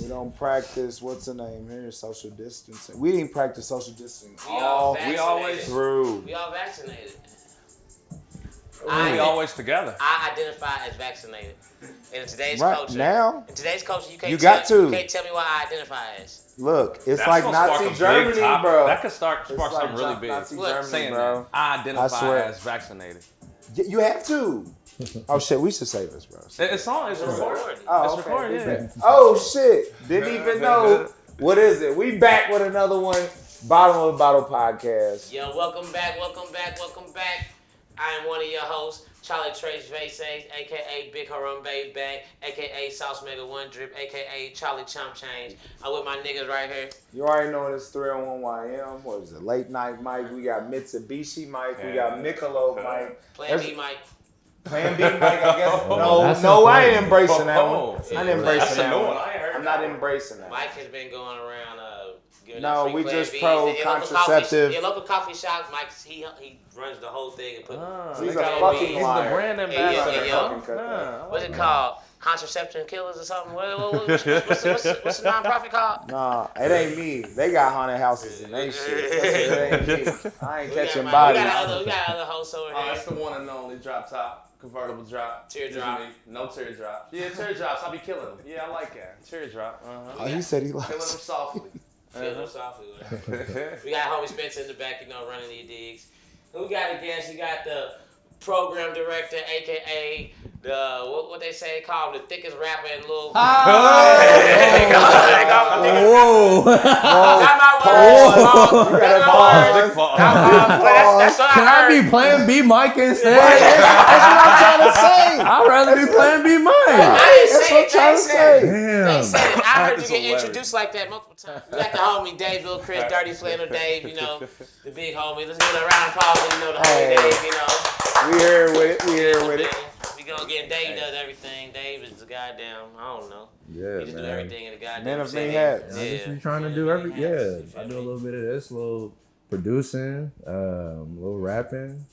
We don't practice, what's the name here? Social distancing. We didn't practice social distancing We always through. We all vaccinated. We always together. I identify as vaccinated. In today's Right culture. now, In today's culture, you can't you got to. You can't tell me what I identify as. Look, it's That's like gonna Nazi spark a Germany, big topic. bro. That could spark It's like something really big. Nazi Look, Germany, Saying bro. that. I identify swear. as vaccinated. You have to. Oh shit, we should save this, bro. It's on. It's recorded. Oh, It's okay. recorded, yeah. Oh shit, didn't even know. What is it? We back with another one. Bottom of the Bottle podcast. Yo, welcome back. I am one of your hosts, Charlie Trace Vases, a.k.a. Big Harambe Bag, a.k.a. Sauce Mega One Drip, a.k.a. Charlie Chump Change. I'm with my niggas right here. You already know this 301YM. What is it? Late night Mike. We got Mitsubishi Mike. We got Michelob Mike. Plan B Mike. Plan B Mike, I guess. No, I ain't embracing that one. I ain't embracing that one. I'm not embracing that. Mike has been going around giving No, free we Plan just Bs. pro Your contraceptive. Your local coffee shop, Mike, he runs the whole thing and put He's a Plan fucking Bs. He's liar. the brand ambassador. Hey, What's it called? Contraception Killers or something? What's the nonprofit called? Nah, it ain't me. They got haunted houses and they shit. It ain't me. I ain't catching bodies. We got other hosts over Oh, here. that's the one and only drop top, convertible drop. Teardrop. No teardrops. Yeah, teardrops. I'll be killing them. Yeah, I like that. Teardrop. Oh, he said he Killing them likes. softly. Feel them softly. We got homie Spencer in the back, running these digs. Who we got against? You got the program director, aka the what they say called the thickest rapper in Louisville. Can I be Plan B Mike instead? That's what I'm trying to say. I'd rather be Plan B Mike. That's what I'm trying to say. Damn. I heard you get introduced like that multiple times. We got the homie Dave.Will.Chris, Dirty Flannel Dave, the big homie. Let's give it a round of applause for the homie Dave, We here with it. We gonna get Dave does everything. Dave is the goddamn, I don't know. Yeah, He just do man. everything in the goddamn Man of city. many hats. I just be trying to do I do a little bit of this, a little producing, a little rapping.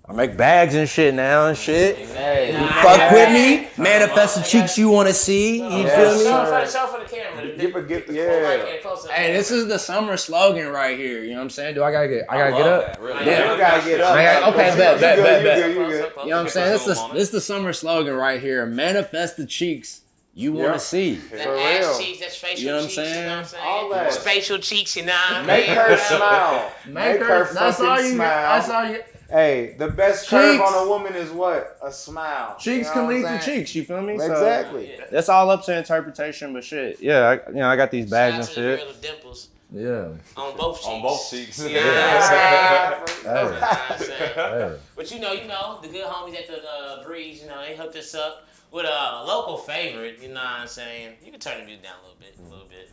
I make bags and shit now and shit. Hey, You fuck with me, manifest the cheeks you want to see. You feel me? Show for the camera. Give a gift, Right yeah. here, closer. Hey, this is the summer slogan right here. You know what I'm saying? I gotta get up? Really. Yeah. You gotta get up. Okay, bet. You good. You know what I'm saying? This is the summer slogan right here. Manifest the cheeks you want to see. That For ass real. cheeks, that's facial You know what I'm cheeks, saying? you know what I'm saying? All that. Spatial cheeks, you know what I mean? Make her smile. Make her That's all fucking you. smile. That's all you. Hey, the best curve Cheeks. on a woman is what? A smile. Cheeks You know can what lead I'm to saying? cheeks. You feel me? Exactly. Yeah. That's all up to interpretation, but shit. Yeah, I got these bags and Shout out to the shit. girl with dimples Yeah. on both cheeks. On both cheeks. You know what I'm saying? Hey. You know what I'm saying? Hey. But you know, the good homies at the Breeze, they hooked us up with a local favorite, you know what I'm saying? You can turn the music down a little bit.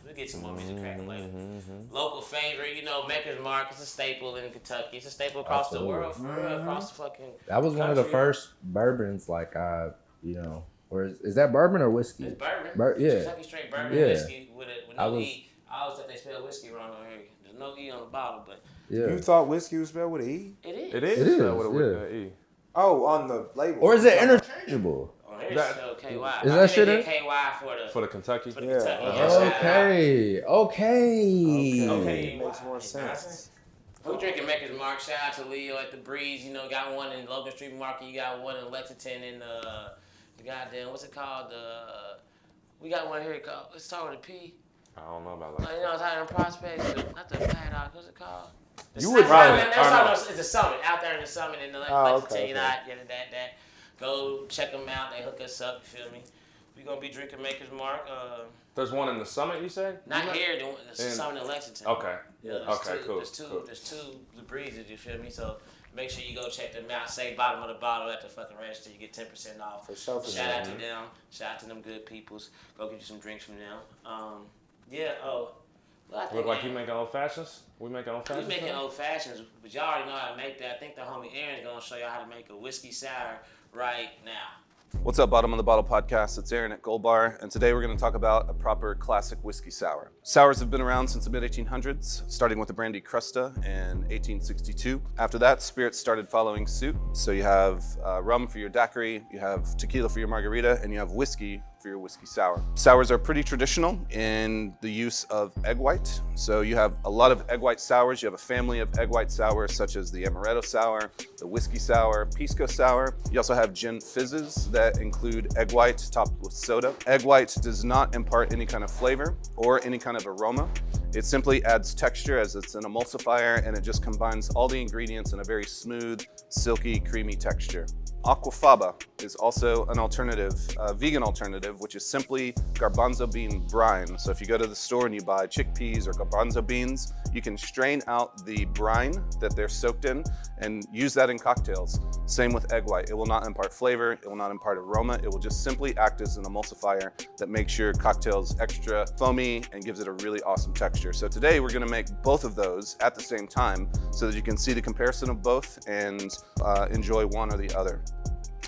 We'll get some more music cracking later. Local favorite, Maker's Mark, it's a staple in Kentucky. It's a staple across the world, for real, across the fucking That was one of the country. first bourbons, or is that bourbon or whiskey? It's bourbon. Yeah. Kentucky straight bourbon Yeah. whiskey with no E. I always thought they spelled whiskey wrong over here. There's no E on the bottle, but Yeah. You thought whiskey was spelled with an E? it is. It is. It is, With yeah. E. Oh, on the label. Or is it interchangeable? Oh, here's spelled KY. Is that shit in? KY For the Kentucky. for the Yeah. Kentucky. Okay. Okay. Makes more sense. Who drinking Maker's Mark? Shout out to Leo at the Breeze. Got one in Logan Street Market. You got one in Lexington in the goddamn, what's it called? We got one here called, let's start with a P. I don't know about that. It's out in Prospect. Not the Flat Dog. What's it called? You would probably. It's a summit out there in the summit in the Lexington. Okay. That. Go check them out. They hook us up. You feel me? We gonna be drinking Maker's Mark. There's one in the Summit, you say? Not here. The summit in Lexington. Okay. Yeah, Okay, cool. There's two the Breezes. You feel me? So make sure you go check them out. Say bottom of the bottle at the fucking register. You get 10% off. For sure. Shout out to them. Shout out to them good peoples. Go get you some drinks from them. Look like you making old fashions? We making old We fashions? making old fashions, but y'all already know how to make that. I think the homie Aaron's gonna show y'all how to make a whiskey sour right now. What's up, Bottom of the Bottle podcast? It's Aaron at Gold Bar, and today we're going to talk about a proper classic whiskey sour. Sours have been around since the mid-1800s, starting with the brandy Crusta in 1862. After that, spirits started following suit. So you have rum for your daiquiri, you have tequila for your margarita, and you have whiskey for your whiskey sour. Sours are pretty traditional in the use of egg white. So you have a lot of egg white sours. You have a family of egg white sours such as the amaretto sour, the whiskey sour, pisco sour. You also have gin fizzes that include egg white topped with soda. Egg white does not impart any kind of flavor or any kind of aroma. It simply adds texture as it's an emulsifier, and it just combines all the ingredients in a very smooth, silky, creamy texture. Aquafaba is also an alternative, vegan alternative, which is simply garbanzo bean brine. So if you go to the store and you buy chickpeas or garbanzo beans, you can strain out the brine that they're soaked in and use that in cocktails. Same with egg white. It will not impart flavor, it will not impart aroma, it will just simply act as an emulsifier that makes your cocktails extra foamy and gives it a really awesome texture. So today we're gonna make both of those at the same time so that you can see the comparison of both and enjoy one or the other.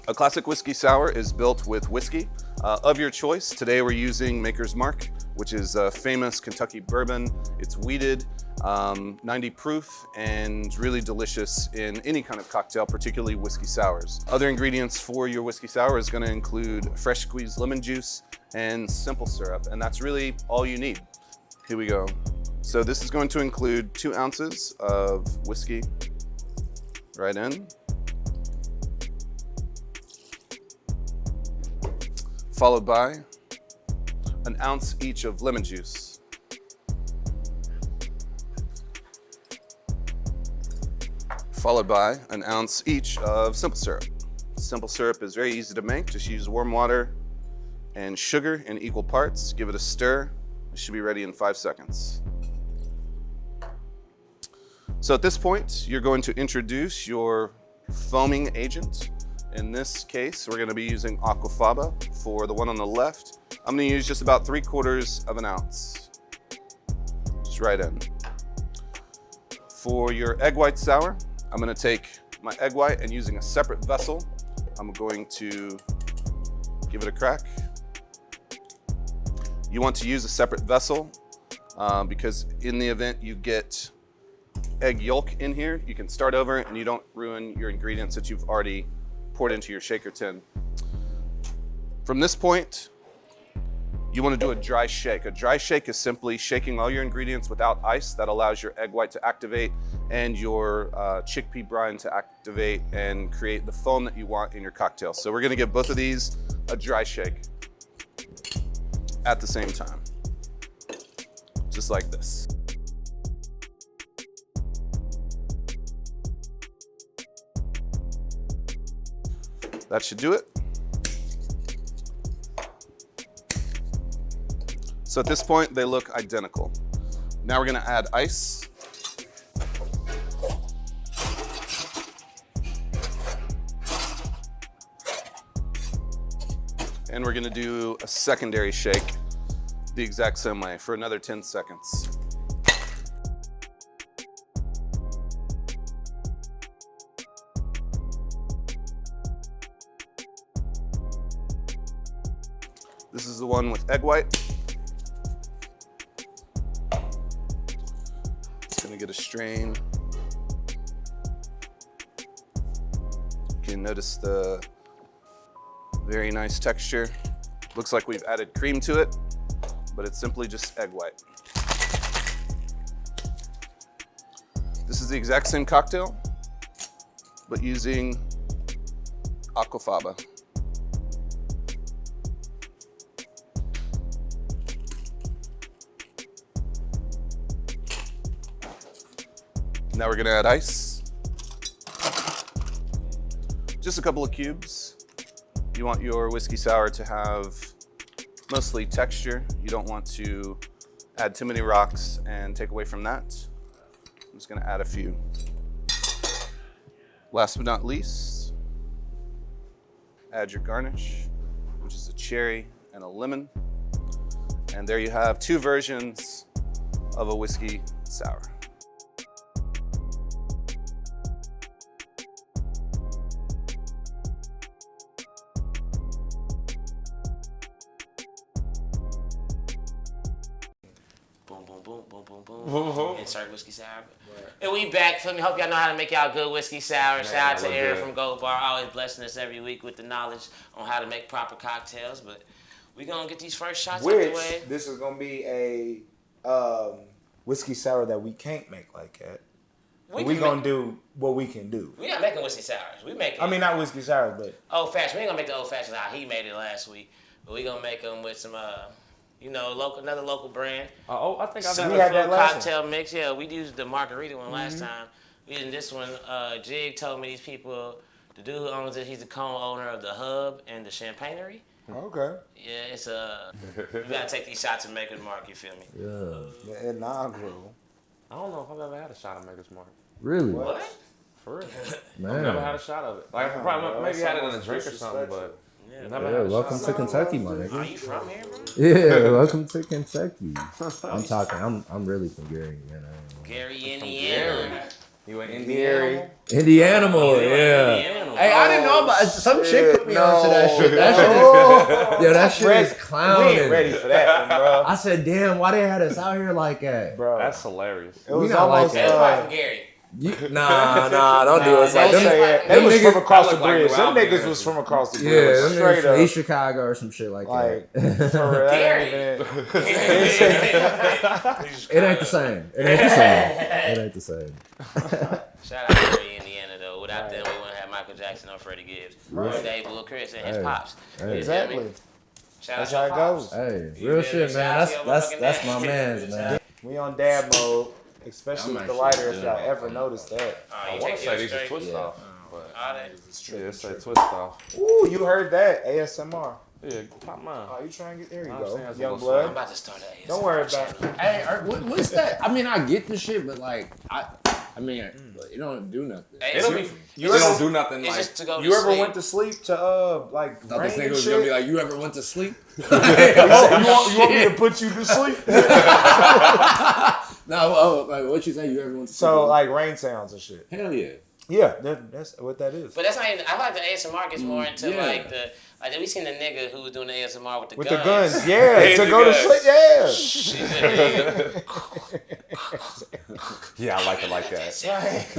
A classic whiskey sour is built with whiskey of your choice. Today we're using Maker's Mark, which is a famous Kentucky bourbon. It's wheated, 90 proof, and really delicious in any kind of cocktail, particularly whiskey sours. Other ingredients for your whiskey sour is gonna include fresh squeezed lemon juice and simple syrup, and that's really all you need. Here we go. So this is going to include 2 ounces of whiskey right in, followed by 1 ounce each of lemon juice. Followed by 1 ounce each of simple syrup. Simple syrup is very easy to make. Just use warm water and sugar in equal parts. Give it a stir. It should be ready in 5 seconds. So at this point, you're going to introduce your foaming agent. In this case, we're gonna be using Aquafaba. For the one on the left, I'm gonna use just about 3/4 of an ounce. Just right in. For your egg white sour, I'm gonna take my egg white and using a separate vessel, I'm going to give it a crack. You want to use a separate vessel because in the event you get egg yolk in here, you can start over and you don't ruin your ingredients that you've already poured into your shaker tin. From this point, you want to do a dry shake. A dry shake is simply shaking all your ingredients without ice. That allows your egg white to activate and your chickpea brine to activate and create the foam that you want in your cocktail. So we're gonna give both of these a dry shake at the same time, just like this. That should do it. So at this point, they look identical. Now we're gonna add ice. And we're gonna do a secondary shake the exact same way for another 10 seconds. This is the one with egg white. Gonna get a strain. You can notice the very nice texture. Looks like we've added cream to it, but it's simply just egg white. This is the exact same cocktail, but using Aquafaba. Now we're gonna add ice. Just a couple of cubes. You want your whiskey sour to have mostly texture. You don't want to add too many rocks and take away from that. I'm just gonna add a few. Last but not least, add your garnish, which is a cherry and a lemon. And there you have 2 versions of a whiskey sour. Insert whiskey sour. And we back. So hope y'all know how to make y'all good whiskey sour. Shout out to Aaron from Gold Bar, always blessing us every week with the knowledge on how to make proper cocktails. But We gonna get these first shots out the way. This is gonna be a whiskey sour that we can't make like that. We gonna do what we can do. We not making whiskey sours. We making. I mean, not whiskey sours, but old fashioned. We ain't gonna make the old fashioned how he made it last week, but we gonna make them with some another local brand. I think I've we had that last cocktail mix. Yeah, we used the margarita one last time. We using this one. Jig told me these people. The dude who owns it, he's the co-owner of the Hub and the Champagnery. Okay. Yeah, it's you gotta take these shots and make it mark. You feel me? Yeah. Inaugural. I don't know if I've ever had a shot of Maker's Mark. Really? What? For real. Man. I've never had a shot of it. Like, probably maybe had it in a drink or something, but never had a Welcome shot. to Kentucky, my Are nigga. you from here, bro? Yeah, welcome to Kentucky. I'm really from Gary, you know. Gary, Indiana. You an Indiana? Indianimal, yeah. Hey, I didn't know about some chick put me onto that shit. That shit is, yo, that shit is clowning. We ain't ready for that one, bro. I said, damn, why they had us out here like that, Bro, That's hilarious. it was not almost like That's probably from Gary. Nah, don't do us like Don't say that. that. They was niggas- from across the I look like bridge. New Them Albany niggas energy. was from across the Yeah, bridge. them Straight niggas from up. East Chicago or some shit like Like, that. for real, that ain't Gary. even It ain't the same. It ain't the same. It ain't the same. Shout out to Gary, Indiana, though. Without them, we wouldn't have Michael Jackson or Freddie Gibbs. Or Dave.Will.Chris and his Hey. pops. Hey. Exactly. Shout That's out how to it pops. goes. Hey, You real feel me? shit, man. Shout out to your That's motherfucking my dad. man's, man. We on dab mode, especially with the lighter, if y'all ever noticed that. I want to say these are twist off. But All that. yeah, it's a twist off. Ooh, you heard that. ASMR. Yeah, pop mine. Oh, you trying to get, there you I'm go. saying it's a Young little blood. I'm about to start an ASMR Don't worry about channel. it. Hey, what's that? I mean, I get the shit, but like, I mean, it don't do nothing. Hey, It'll it's- be. You You ever- don't do nothing It's like. just to go to You ever sleep. went to sleep to like I thought rain this and nigga was shit? gonna be like, you ever went to sleep? you want me to put you to sleep? No, like what you say? You ever went to sleep? So like rain sounds and shit. hell yeah. Yeah, that's what that is. But that's not even. I like the ASMR gets more into yeah. like the. Like we seen the nigga who was doing the ASMR with the With guns. the guns, yeah, Hey, to the go to guns. sleep, yeah. Yeah, I like it like that. It's a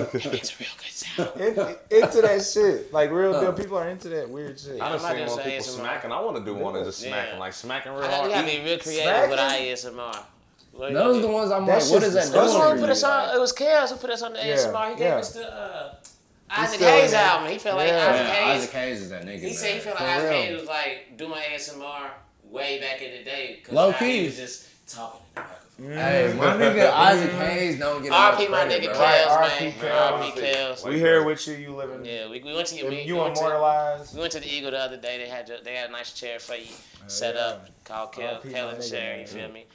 real good sound. Into that shit, like real deal people are into that weird shit. I done I'm not seen gonna more say people ASMR. smacking. I want to do one of just Yeah. smacking, like smacking real We hard. gotta be real creative Smacking? with our ASMR. What Those are you the do? ones I'm That like, what shit's is that disgusting. Who's the doing one for who put you? us on? It was Chaos who put us on the ASMR. He gave yeah. us the Isaac still Hayes in it. album. He felt like Yeah. Isaac Yeah, Hayes. Isaac Hayes is that nigga. He said he felt like For Isaac real. Hayes was like doing ASMR way back in the day. 'Cause Low how key. He was just talking. Hey, my nigga Isaac Hayes don't get enough RP my credit, nigga bro. Right, Kels, RP man. Kels. RP Kels. We here with you. You living. Yeah, we went to You we went to, immortalized. we went to the Eagle the other day. They had a nice chair for you set up called Kel RP my and nigga, chair. man. You feel me?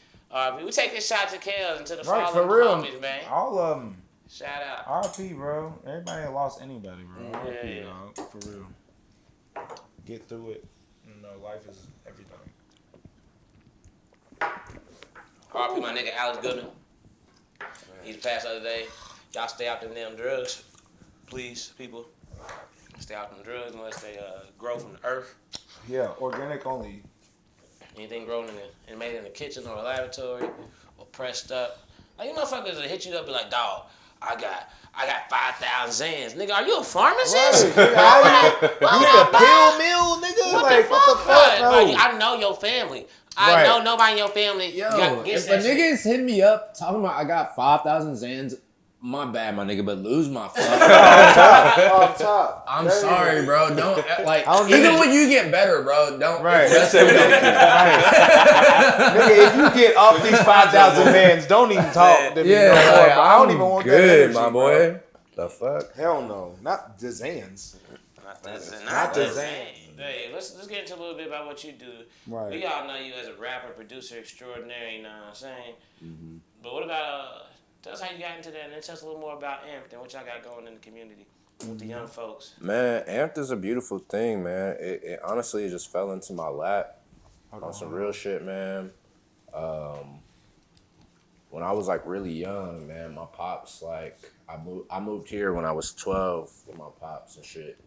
We take this shot to Kels and to the Right, fallen for real. homies, man. All of them. Shout out. RP, bro. Everybody ain't lost anybody, bro. RP, Yeah. dog. For real. Get through it. You know, life is everything. RP my nigga Alex Goodman. He passed the other day. Y'all stay out them damn drugs. Please, people. Stay out them drugs unless they grow from the earth. Yeah, organic only. Anything grown and made in the kitchen or a laboratory or pressed up. Like, you motherfuckers will hit you up and be like, dog, I got 5,000 Zans. Nigga, are you a pharmacist? You need a pill mill, nigga? What Like, the what the fuck? fuck? No. Like, I know your family. I Right. know nobody in your family Yo, gets if a that shit. nigga's hit me up talking about I got 5,000 Zans, my bad, my nigga, but lose my fuck. Off top. I'm There you sorry, go. bro. Don't like. I don't Even need- when you get better, bro, don't. Right. That's Nigga, if you get off these 5,000 vans, don't even talk to me Yeah, no more, like, bro. I don't I'm even want good, that energy, my bro. boy. The fuck? Hell no. Not the Zans. Not the Not the Zan. Hey, let's get into a little bit about what you do. Right. We all know you as a rapper, producer extraordinary, you know what I'm saying? Mm-hmm. But what about, tell us how you got into that and then tell us a little more about AMPED and what y'all got going in the community with the young folks. Man, AMPED is a beautiful thing, man. It honestly just fell into my lap on some real shit, man. When I was like really young, man, my pops, like, I moved here when I was 12 with my pops and shit.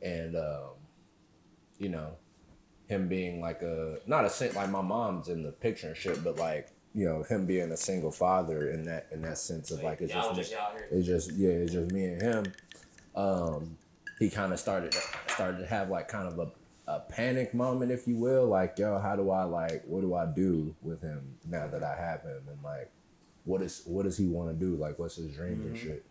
And, you know, him being like like my mom's in the picture and shit, but like, you know, him being a single father in that sense of like, it's y'all just, just out here. it's just me and him. He kind of started to have like kind of panic moment, if you will. Like, yo, what do I do with him now that I have him? And like, what does he want to do? Like, what's his dreams and shit?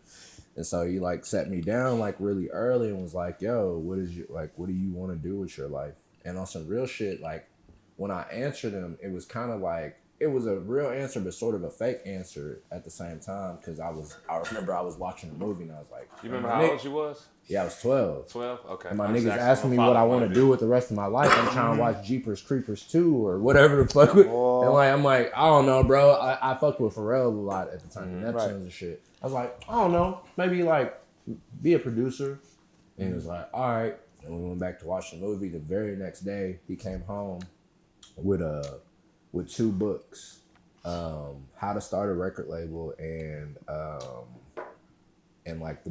And so he like set me down like really early and was like, yo, what do you want to do with your life? And on some real shit, like when I answered him, it was kind of like, it was a real answer, but sort of a fake answer at the same time. Cause I remember I was watching the movie and I was like, You remember how old you was? Yeah, I was 12. 12? Okay. And my niggas asking me what I want to do with the rest of my life. I'm trying to watch Jeepers Creepers 2 or whatever the fuck. And like, I'm like, I don't know, bro. I fucked with Pharrell a lot at the time. Neptunes and shit. I was like, I don't know. Maybe like be a producer. And he was like, all right. And we went back to watch the movie. The very next day, he came home with 2 books. How to Start a Record Label and like the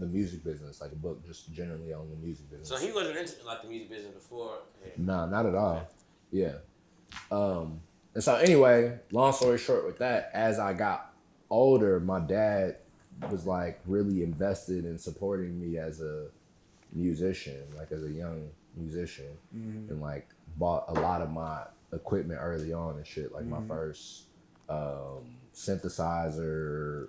music business, like a book just generally on the music business. So he wasn't into like the music business before? Yeah. Nah, not at all. Yeah. And so anyway, long story short with that, as I got older, my dad was like really invested in supporting me as a musician, like as a young musician, and like bought a lot of my equipment early on and shit, like my first synthesizer,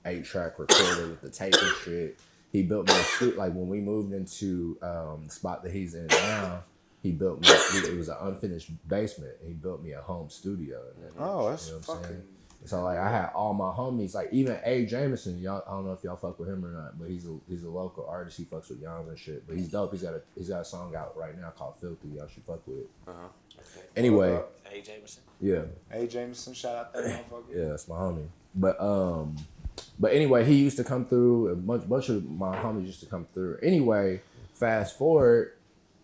8-track recorder with the tape and shit. He built me a studio. Like when we moved into the spot that he's in now, he built me. It was an unfinished basement. He built me a home studio. That's what I'm fucking. saying? So like I had all my homies, like even A. Jameson. Y'all, I don't know if y'all fuck with him or not, but he's a local artist. He fucks with Youngs and shit. But he's dope. He's got a song out right now called Filthy. Y'all should fuck with it. Okay. Anyway. A. Jameson. Yeah. A. Jameson, shout out that motherfucker. Yeah, that's my homie. But anyway, he used to come through. A bunch of my homies used to come through. Anyway, fast forward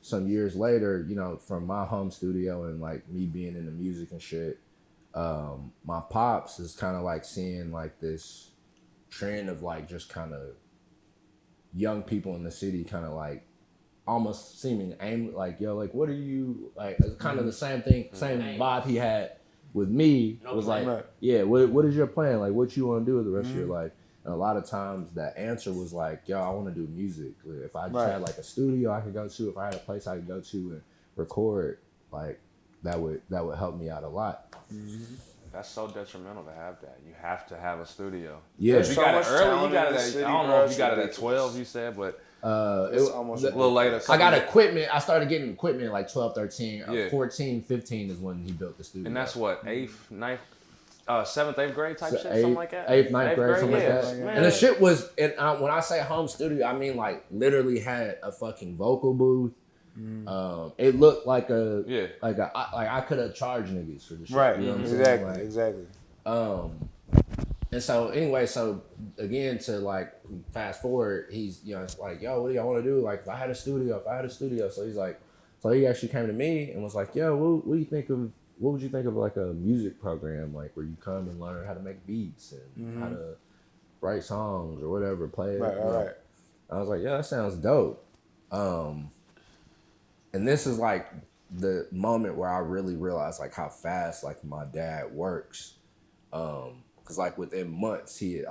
some years later, you know, from my home studio and like me being into music and shit, my pops is kind of like seeing like this trend of like just kind of young people in the city kind of like almost seeming aim like, yo, like what are you like? It's kind of the same thing, same vibe he had with me. Was like, yeah, what is your plan? Like what you want to do with the rest of your life? And a lot of times that answer was like, yo, I want to do music. If I just had like a studio I could go to, if I had a place I could go to and record, like that would help me out a lot. That's so detrimental to have that. You have to have a studio. Yeah, you got it early. You got it. I don't know if you got it at 12. You said, but it was almost a little later. I got equipment. I started getting equipment like 12, 13, Yeah. 14, 15 is when he built the studio. And that's what 8th, 9th, 7th, 8th grade type shit, eighth, something like that. 8th, 9th grade, something like that. Man. And the shit was, and when I say home studio, I mean like literally had a fucking vocal booth. It looked like I could have charged niggas for the shit. Right. You know what I'm Exactly. saying? Like, Exactly. And so anyway, so again to like fast forward, he's it's like, yo, what do y'all want to do? Like if I had a studio, so he's like, so he actually came to me and was like, yo, what would you think of like a music program, like where you come and learn how to make beats and how to write songs or whatever, play it. Right. I was like, yeah, that sounds dope. And this is like the moment where I really realized like how fast like my dad works. Cause like within months he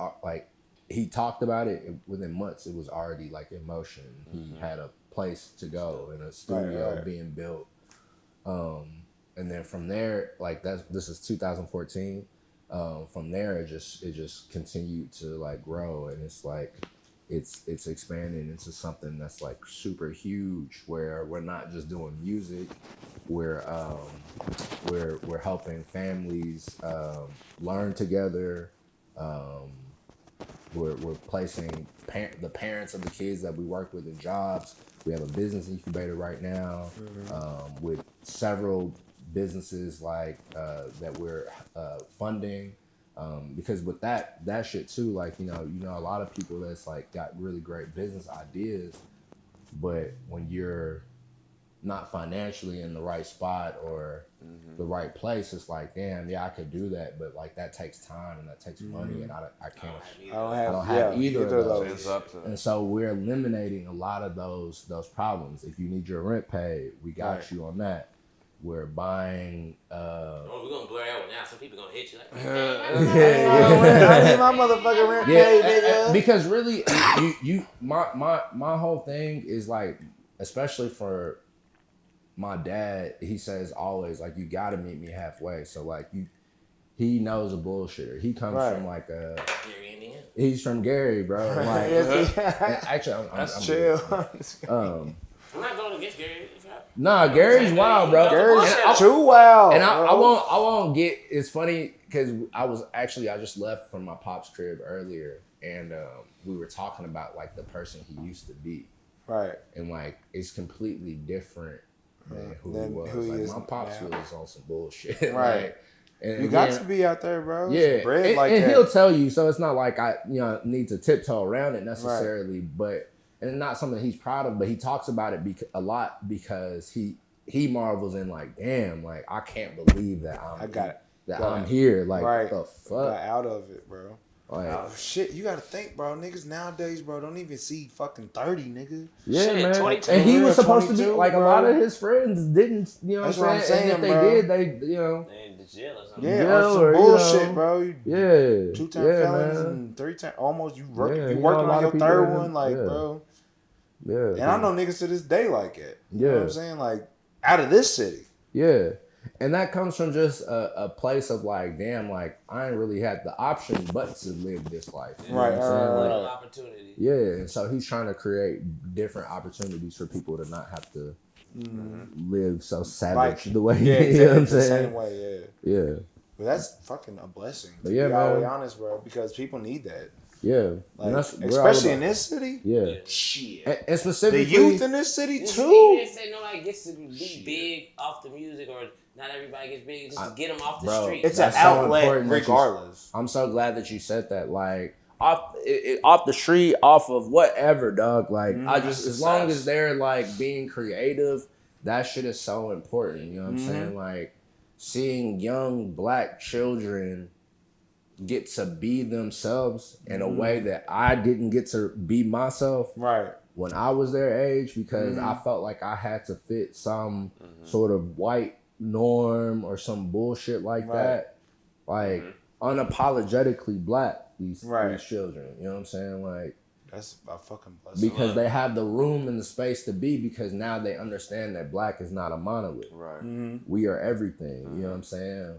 talked about it. Within months it was already like in motion. He had a place to go and a studio being built. And then from there, like this is 2014. From there it just continued to like grow, and it's like it's expanding into something that's like super huge, where we're not just doing music, we're helping families learn together. We're placing the parents of the kids that we work with in jobs. We have a business incubator right now with several businesses like that we're funding. Because with that shit too, like, you know, a lot of people that's like got really great business ideas, but when you're not financially in the right spot or the right place, it's like, damn, yeah, I could do that, but like that takes time and that takes money, and I don't have either of those. And so we're eliminating a lot of those problems. If you need your rent paid, we got you on that. We're buying. We're gonna blur out now. Some people gonna hit you like. I need my motherfucking rent paid, nigga. Because really, my whole thing is like, especially for my dad, he says always like, you gotta meet me halfway. So like he knows a bullshitter. He comes from like a. Gary, Indiana. He's from Gary, bro. Like, actually, That's I'm chill. I'm not going against Gary. Nah, Gary's wild, bro. Gary's too wild. And I won't get. It's funny because I just left from my pop's crib earlier, and we were talking about like the person he used to be, right? And like it's completely different than who he was. Who he like is my pops now. was on some bullshit, Right? Like, and you got to be out there, bro. Yeah, bread like and that. he'll tell you. So it's not like I need to tiptoe around it necessarily, but and not something he's proud of. But he talks about it a lot because he marvels in like, damn, like I can't believe that I'm here. Like the fuck, got out of it, bro. Like, oh shit, you gotta think, bro. Niggas nowadays, bro, don't even see fucking 30, nigga. Yeah, shit, man. 22. And he was supposed to be like bro. a lot of his friends didn't, you know That's what I'm saying? And if bro. they did, they, you know. They in the jail or something. Yeah, Jail or some or, bullshit, bro. You, Yeah. 2-time felons man. and 3-time, almost you Yeah, working you know, a on lot your of people third in- one, like, yeah. bro. Yeah. And I know niggas to this day like it. You know what I'm Yeah. saying? Like, out of this city. Yeah. And that comes from just a place of like, damn, like I ain't really had the option but to live this life. You know Right, what I'm saying? right. Little opportunity. Yeah, and so he's trying to create different opportunities for people to not have to live so savage the way Yeah, you know what I'm the saying? same way, Yeah, But that's fucking a blessing. But To yeah, be all the way man. honest, bro, because people need that. yeah. Like, And that's we're all especially in about- this city. Yeah. Shit. And The specifically youth in this city Even too. if they nobody gets to be big off the music, or not everybody gets big, just to get them off the bro, street. It's an That's so outlet important that you- regardless. I'm so glad that you said that. Like off the street, off of whatever, dog. Like I just as long as they're like being creative, that shit is so important. You know what I'm saying? Like seeing young black children get to be themselves in a way that I didn't get to be myself Right. when I was their age, because I felt like I had to fit some sort of white norm or some bullshit like that. Like unapologetically black, these children. You know what I'm saying? Like That's a fucking blessing. because they have the room and the space to be, because now they understand that black is not a monolith. Right. We are everything. You know what I'm saying?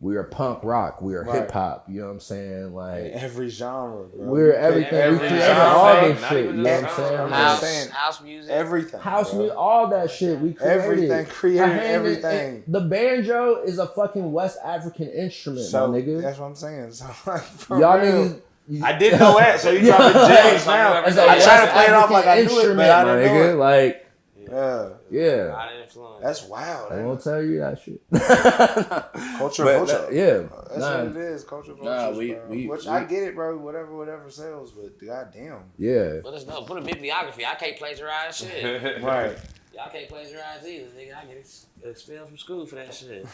We are punk rock. We are hip hop. You know what I'm saying? Like Every genre, bro. we're everything. every We created genre. all this Not shit. even You know just what I'm genre. saying? House music. Everything. House bro. music, all that shit we created. Everything, created A hand in- everything. the banjo is a fucking West African instrument, So my nigga. that's what I'm saying. So like, for Y'all real. niggas. I didn't know that, so you dropping gems now. It's I a tried to West play it off like I African knew it, but instrument, I my didn't know nigga. it. Like, Yeah, yeah. A lot of influence. that's wild. I won't tell you that shit. Culture, But, culture. yeah. That's Nah. what it is. Culture, Nah, culture. we- Which I get it, bro. Whatever sells, but goddamn. Yeah. Let us know. Put a bibliography. I can't plagiarize shit. Right. Y'all can't plagiarize either, nigga. I get expelled from school for that shit.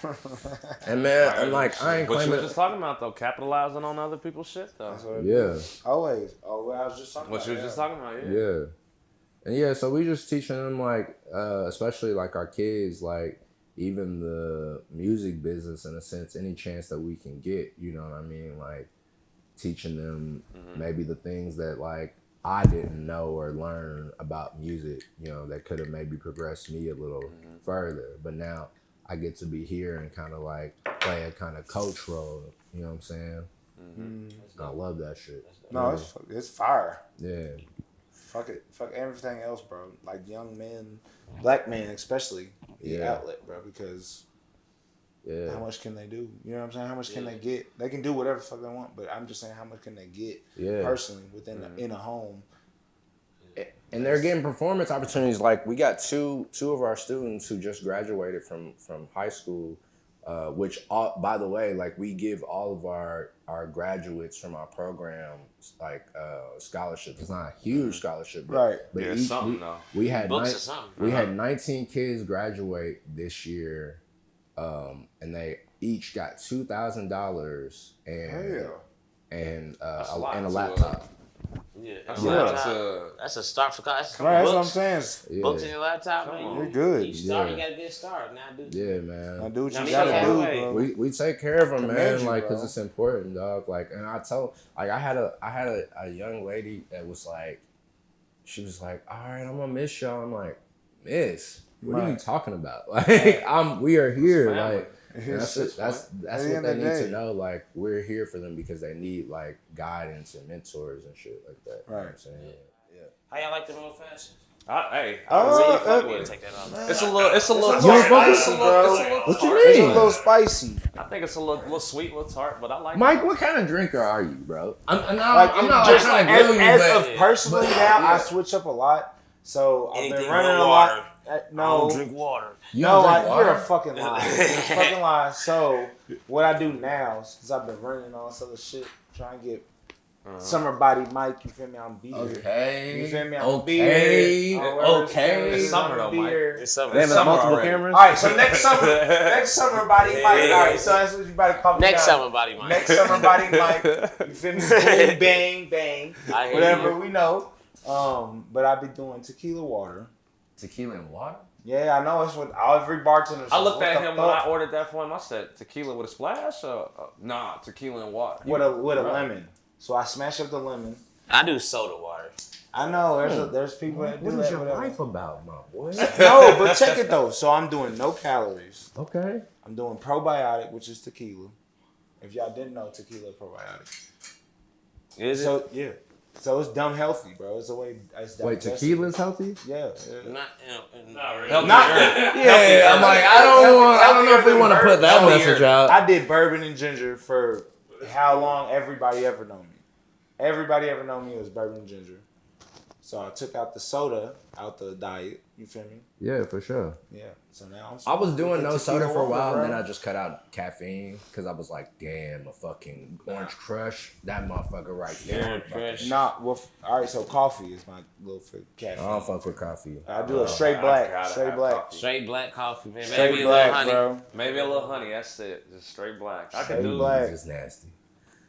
And man, and like I ain't What you were claiming. just talking about though, capitalizing on other people's shit though. That's what it Yeah. is. Always. Oh, well, I was just talking What about you were yeah. just talking about, yeah. Yeah. And yeah, so we just teaching them like, especially like our kids, like even the music business in a sense, any chance that we can get, you know what I mean? Like teaching them maybe the things that like I didn't know or learn about music, you know, that could have maybe progressed me a little further. But now I get to be here and kind of like play a kind of coach role, you know what I'm saying? I love that shit. No, it's fire. Yeah. Fuck it. Fuck everything else, bro. Like young men, black men especially, the Yeah. outlet, bro, because Yeah. how much can they do? You know what I'm saying? How much can they get? They can do whatever the fuck they want, but I'm just saying how much can they get Yeah. personally within in a home? And they're getting performance opportunities. Like we got two of our students who just graduated from high school, which by the way, like we give all of our graduates from our program like scholarships. It's not a huge scholarship, Right. But Yeah, it's something though. we had Books or something. we had 19 kids graduate this year, and they each got $2,000 Hell. and That's a lot and a to, laptop. Yeah. That's Yeah. a lot to- That's a start for college. Right, that's what I'm Books, saying. Yeah. books in your laptop, man. Come You're on. good. You start, Yeah. you got a good start. Now do Yeah, man. Now do what Now you me gotta that do, way. bro. We take care of them, Commend man, you, like, bro. cause it's important, dog. Like, and I told, like, I had a young lady that was like, she was like, all right, I'm gonna miss y'all. I'm like, miss, What are you talking about? Like, we are here. Like, that's what they need to know. Like, we're here for them because they need like guidance and mentors and shit like that. Right. You know what I'm saying? Yeah. How y'all like the real fashion? I really fuck with it. Take that off. It's a little spicy, bro. What you tart. It's a mean? little spicy. I think it's a little sweet, a little tart, but I like Mike, it. what kind of drinker are you, bro? I'm not just trying to grill you, as but of personally now, I switch up a lot. So I've been running a lot. No, drink water. you don't drink you're water? a fucking lie. You're a fucking lie. So what I do now, since I've been running all this other shit, trying to get summer body Mike, you feel me? I'm beer. Okay. You feel me? I'm Okay. beer. Okay. It's summer though, Mike. It's summer. Damn, It's it's summer multiple already. cameras. All right, so next summer body Mike. All right, so that's what you about to call me. Next now. summer body Mike. Next summer body Mike. You feel me? Boom, bang, bang. I hear Whatever you. we know. But I be doing tequila water. Tequila and water? Yeah, I know it's what every bartender says. I looked What at the him when fuck? I ordered that for him. I said, tequila with a splash or nah, tequila and water. with a Right. lemon. So I smash up the lemon. I do soda water. I know there's people that do What that. is your whatever. life about, my boy? No, but check it though. So I'm doing no calories. Okay. I'm doing probiotic, which is tequila. If y'all didn't know, tequila probiotic. Is So yeah, so it's dumb healthy, bro. It's a way. It's Wait, digestible. tequila's healthy? Yeah. Not really. Yeah, I'm like, I don't know if we want to put that message out. I did bourbon and ginger for how long everybody ever known me. Everybody ever known me was bourbon and ginger. So I took out the soda out the diet. You feel me? Yeah, for sure. Yeah. So now I was doing no soda for a while, bro. and then I just cut out caffeine because I was like, damn, a fucking Orange Crush, that motherfucker right there. Orange Crush. Nah, well, all right. So coffee is my little for caffeine. I don't fuck with coffee. I do a straight black, straight black, Straight black coffee, man. straight Maybe black, a little honey. bro. Maybe a little honey. That's it. Just straight black. I Straight can do black. It's just nasty.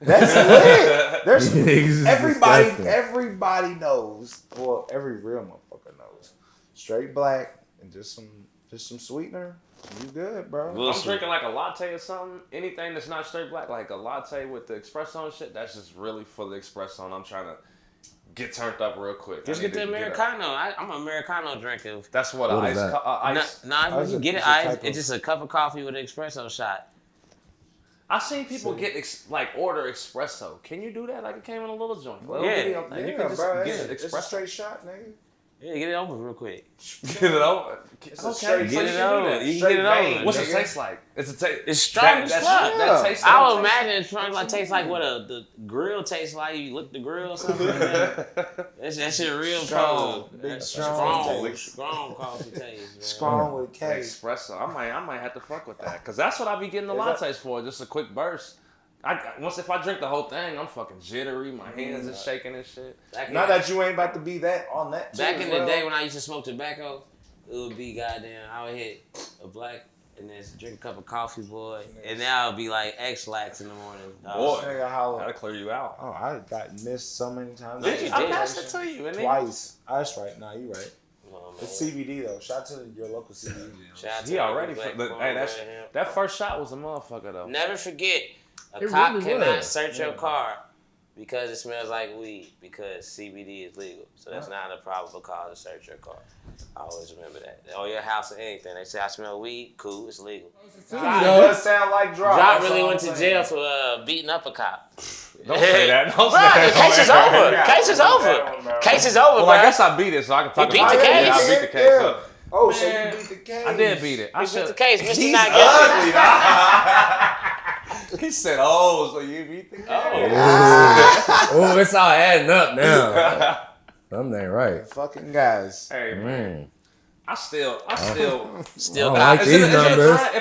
That's lit. There's Niggas is everybody. disgusting. Everybody knows. Well, every real motherfucker knows. Straight black and just some sweetener. You good, bro? Good. I'm drinking like a latte or something. Anything that's not straight black, like a latte with the espresso and shit, that's just really for the espresso. And I'm trying to get turned up real quick. Just I need get the to Americano. I'm an Americano drinker. That's what, What ice. is that? Ice. Nah, Ice you is- get it it's a ice. type It's of- just a cup of coffee with an espresso shot. I've seen people get order espresso. Can you do that? Like it came in a little joint. Little Yeah. video thing. You can just bro. get an It's a espresso. straight shot, nigga. Yeah, get it over real quick. Get it over. It's a Okay, straight- so Get you it can do over. that. You can Straight get it vein. over. What's it Nigga. taste like? It's a taste. It's strong as fuck. That tastes. I would imagine it's strong. Like tastes like what the grill tastes like. You lick the grill or something. That shit real Strong. cold. Big That's strong taste. strong coffee taste. Man. Strong with a K. Espresso. I might have to fuck with that because that's what I be getting the Is that- lattes for. Just a quick burst. If I drink the whole thing, I'm fucking jittery. My hands is shaking and shit. Not that you ain't about to be that on that. Back too, in bro. the day when I used to smoke tobacco, it would be goddamn. I would hit a black and then drink a cup of coffee, boy, and now it'd be like X-Lax in the morning. Boy. Nigga, how? Gotta clear you out. Oh, I got missed so many times. Did you? I did. passed it to you. And then Twice. That's right. Nah, you right. Oh, man. It's CBD though. Shout out to your local CBD deal. Shout out to He already. Black Hey, Cornbread that's Hemp. that first shot was a motherfucker though. Never forget, a It cop really cannot was. search your car because it smells like weed because CBD is legal. So that's not a probable cause to search your car. I always remember that. Or your house or anything. They say I smell weed, cool, it's legal. It does sound like drop. Drop That's really all went I'm to saying. jail for beating up a cop. Don't say that. Don't say Bruh, that. the case is over. Yeah, Case is that over. one, bro. Case is over, Well, bro. I guess I beat it, so I can talk beat about the it. case. Yeah, I beat the case. Yeah. Huh? Oh, so Man, you beat the case. I did beat it. I He beat the should. case. Mr. He's Not guilty. He said, "Oh, so you beat the case?" Oh, it's all adding up now. Something ain't right. Fucking guys. Hey man, Man. I still. Still I got like Is these it numbers. right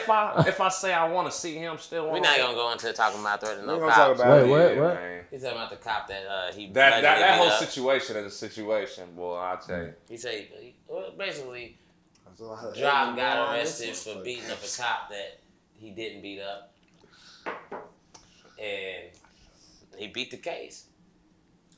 if I say I want to see him, still want? We're not gonna go into talking about threatening no We're gonna talk cops. about Wait, it. what? Man. He's talking about the cop that he That allegedly whole beat up. situation is a situation, boy. I tell you. He said, well, basically, That's a lot of- Drop got arrested for beating up a cop that he didn't beat up, and he beat the case.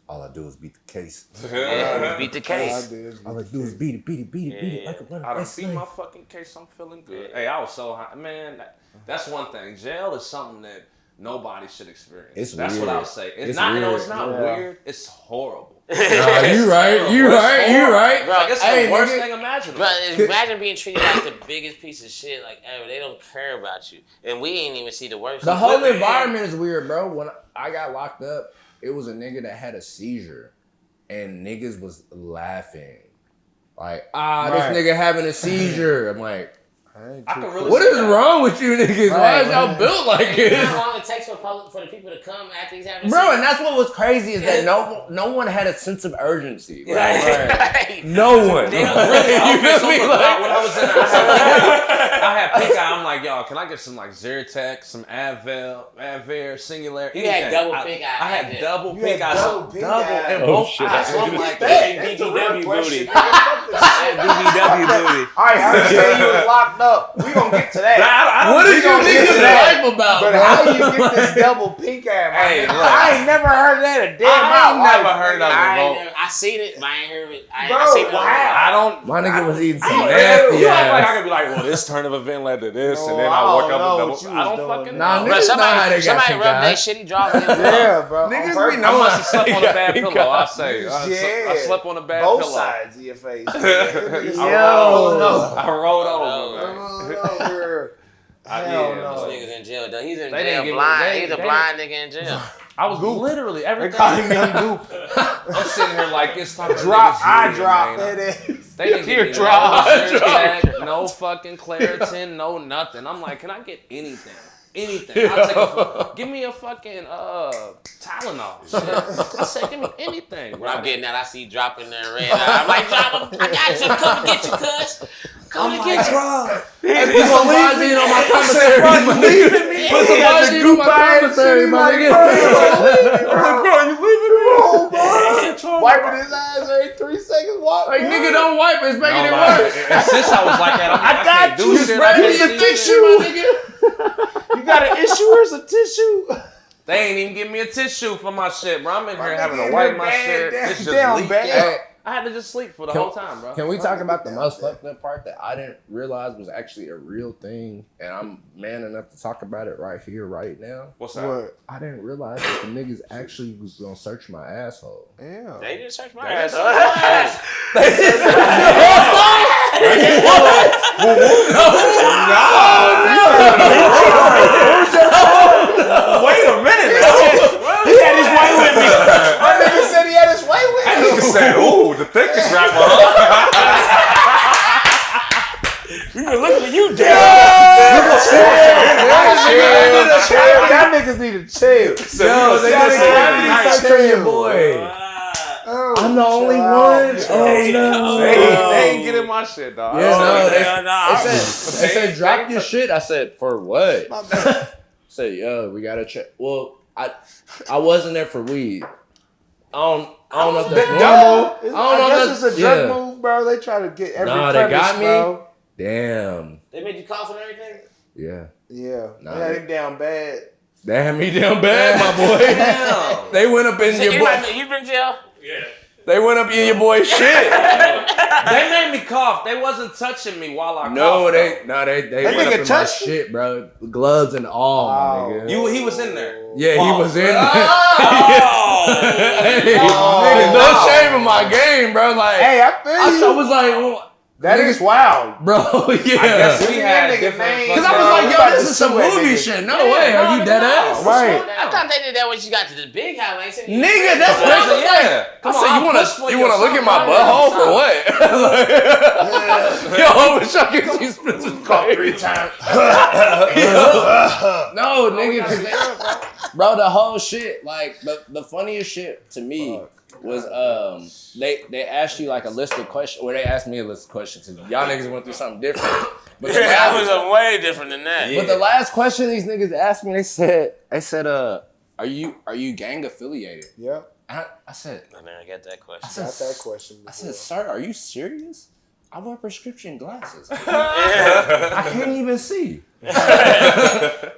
All I do is beat the case. Yeah, he beat the I case. did. All I do is beat it, beat it, beat it, beat it. Yeah. Like a running I done best beat slave. my fucking case. I'm feeling good. Hey, I was so high. Man, that's one thing. Jail is something that nobody should experience. It's That's weird. what I'll say. It's It's not. weird. No, it's not Yeah. weird. It's horrible. Nah, you right. You right. Bro, Like, it's Hey, the worst nigga. thing imaginable. But imagine being treated like the biggest piece of shit. Like, ever. They don't care about you, and we ain't even see the worst. The whole But- environment is weird, bro. When I got locked up, it was a nigga that had a seizure, and niggas was laughing, like, this nigga having a seizure. I'm like, I can really what see is that. wrong with you niggas? Why is y'all built like You know this? how long it takes for the people to come after he's having Bro, and that's what was crazy is that no one had a sense of urgency. Like, Right. no one. They don't Really, You feel me? when I was in there, I had pink eye. I'm like, y'all, can I get some like Zyrtec, some Advair, Singular? You had anything? double pink eye. I had double You had pink eye. double pink eye. in Oh, both shit. eyes. So I'm like, That's the real BBW question. booty. BBW booty. All right, how you say you was locked up? We gonna get to that. What is you gonna get to niggas' that. life about, But bro? how you get this double pink eye? my Hey, nigga? look. I ain't never heard that a day in I my ain't life. never heard of it, bro. I seen it, but I ain't heard it. I Bro, seen it. wow. I don't. My nigga was eating some I don't- nasty You act like I ass. could be like, well, this turn of event led to this, No, and then I I work don't up know a what you double. I don't was fucking doing. Nah, know. niggas Bro, know how they got somebody pink rubbed eye. that shitty draw in. Yeah, bro. Niggas On be purpose. I knowing. must have slept on a bad Pink pillow. I eye. say, I Yeah. slept on a bad Both pillow. sides of your face. I Yo. rolled over, man. Hell This no. nigga's in jail, though. He's in They jail didn't give me- blind. they- He's a they- blind nigga in jail. I was literally They everything. call him Young Goop. I'm sitting here like it's time to Drop, niggas eye union, drop. man. That is. They didn't give me drop, no Zyrtec, no fucking Claritin, no nothing. I'm like, can I get anything? Anything. I'll take give me a fucking Tylenol. Shit. I said, give me anything. When I'm getting that, I see dropping there red. I'm like, drop him. I got you. Come and get you, cuz. Come and get you. Hey, put some Vaseline on my commissary. my nigga. Put some Vaseline on my commissary, my nigga. Bro, you leaving me home, bro? Wiping his eyes every 3 seconds. What? Like, nigga, don't wipe. It's making it No, worse. and since I was like that, I'm like, I got can't do you, shit. bro. I You can't need see a shit. tissue. You got an issue or some tissue? They ain't even give me a tissue for my shit, bro. I'm in here having nigga to in wipe here my bad, shit. damn, It's just damn leaking. bad. I had to just sleep for the Can- whole time, bro. Can we talk about the most fucked up part that I didn't realize was actually a real thing, and I'm man enough to talk about it right here, right now? What's that? What? I didn't realize that the niggas actually was gonna search my asshole. Yeah. They didn't search my They ass. didn't search Wait a minute. He had his way with me. My nigga said he had his way with me. Nigga said, ooh, the thickest rapper. Look at you, Y'all niggas need to chill. Yo, they Y'all got niggas need to search on your chill. boy. Oh, I'm the only child. one. Oh no. They ain't getting my shit, dog. Yeah, no, no. they said drop your shit. I said for what? My bad. Said yo, we gotta check. Well, I wasn't there for weed. I don't know if that's normal. I I don't know if guess that's it's a drug yeah. move, bro. They try to get every Nah, they got crevice, me. bro. Damn. They made you cough and everything? Yeah. Yeah. Nah, They had they- him down bad. They had me down bad, my boy. Damn. They went up in your boy. You been in jail? They went up in your boy's shit. They made me cough. They wasn't touching me while I coughed. They That went up nigga in my touched you? shit, bro. Gloves and all, my nigga. He was in there. Yeah, he was in there. Oh. Hey, Oh. nigga, no shame in my game, bro. Like, Hey, I feel I you. was like, well, That is wild. bro, yeah. I guess we had Nigga different. names. Because I was like, yo, this is some movie shit. No way. Are you dead ass? Right. I thought they did that when you got to the big house. They said Nigga, that's what I was like. Yeah. I said, you wanna look at my butthole for what? Yo, I wish I could see Spencer's Caught 3 times. No, nigga, 'cause bro, the whole shit, like the funniest shit to me was they asked you like a list of questions, or they asked me a list of questions. And y'all niggas went through something different. But the that last- was way different than that. But the last question these niggas asked me, they said, are you gang affiliated? Yeah. And I said, I never get that question. I said, Got that question. I said, sir, are you serious? I wear prescription glasses. I can't even see.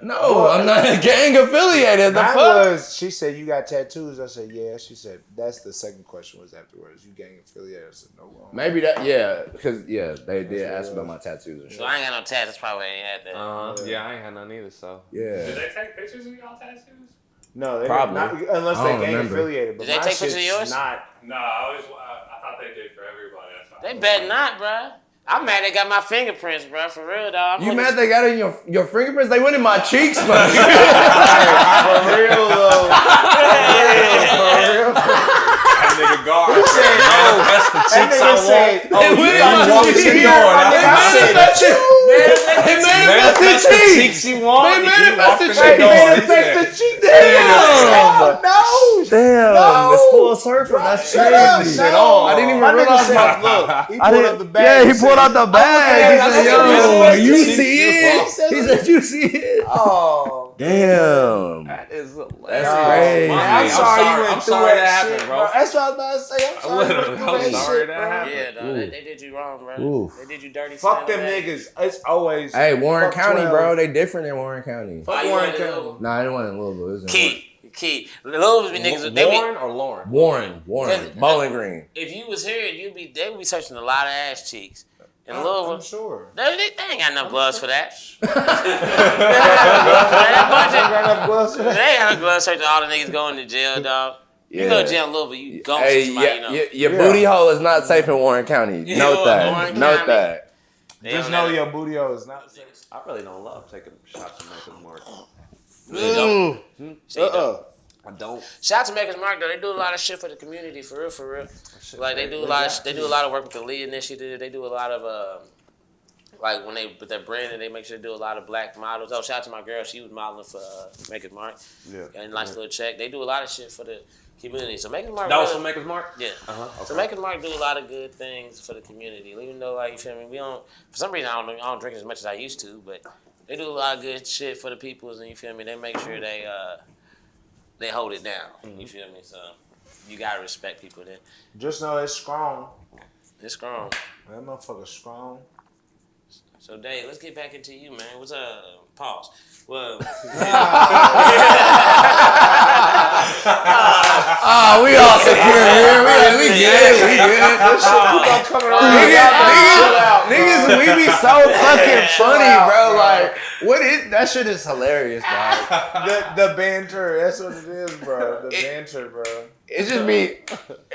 No, I'm not gang affiliated. The Mine fuck? was, she said, you got tattoos? I said, yeah. She said, that's the second question was afterwards. You gang affiliated? I said, no. Maybe that, yeah, because, yeah, they did ask about my tattoos and shit. So I ain't got no tats. That's probably why I ain't had that. Yeah, I ain't had none either, so. Yeah. Did they take pictures of y'all tattoos? No, they Probably. not, unless I they don't gang remember. affiliated. But Did they my take pictures of shit's yours? Not. No, I thought they did for everybody. That's why. They bet not, bro. I'm mad they got my fingerprints, bro. For real, dog. You mad they got in your fingerprints? They went in my cheeks, man. For real, though. That nigga guard. That's the cheeks I want. They went in my cheeks. They manifested cheeks. you want. They manifested They cheeks. manifested cheeks. Damn. No. Damn. It's full circle. That's Shut up, crazy. no. I didn't even My nigga realize said, my. look, he I pulled didn't, up the bag. yeah, he pulled out the bag. He said, "Yo, you see it?" He said, you see it? Oh. Damn. That is hilarious. That's crazy. Man, I'm sorry you went I'm through sorry that that happened, shit, bro. That's what I was about to say. I'm sorry. Literally, you went through I'm that sorry shit, that bro. happened. Yeah, dog. Ooh. They did you wrong, bro. Ooh. They did you dirty. Fuck son, them man. niggas. It's always. Hey, Warren fuck County, 12. bro. They different than Warren County. Oh, you Warren went to County. Louisville? Nah, I didn't want in Louisville. It was in Key. Louisville be niggas. They be, Warren or Lauren? Warren. Bowling Green. if you was here, they would be searching a lot of ass cheeks. In Louisville, I'm sure. they ain't got enough gloves for that. They They ain't got no gloves searching all the niggas going to jail, dog. You go to jail in Louisville, you gon' Hey, see somebody, your booty hole is not safe in Warren County. Yeah, Note that. Warren Note County. that. They Just don't know have- your booty hole is not safe. I really don't love taking shots of Maker's Mark. Really don't. See, I don't. Shout out to Maker's Mark though. They do a lot of shit for the community, for real. Like they do a lot of work with the Lee Initiative. They do a lot of like when they with their brand and they make sure they do a lot of black models. Oh, shout out to my girl. She was modeling for Maker's Mark. Yeah. Got a nice little check. They do a lot of shit for the community. So Maker's Mark. That was really- from Maker's Mark? Yeah. Uh-huh. So Maker's Mark do a lot of good things for the community. Even though, like, you feel me, we don't, for some reason, I don't drink as much as I used to, but they do a lot of good shit for the peoples, and you feel me, they make sure they hold it down. You feel me? So you gotta respect people then. Just know it's strong. It's strong. That motherfucker strong. So Dave, let's get back into you, man. What's up? Pause. Well, Oh, we all secure here. We good. Niggas, we be so fucking funny, bro. Like, that shit is hilarious, dog. The banter, that's what it is, bro. The banter, bro. It just be,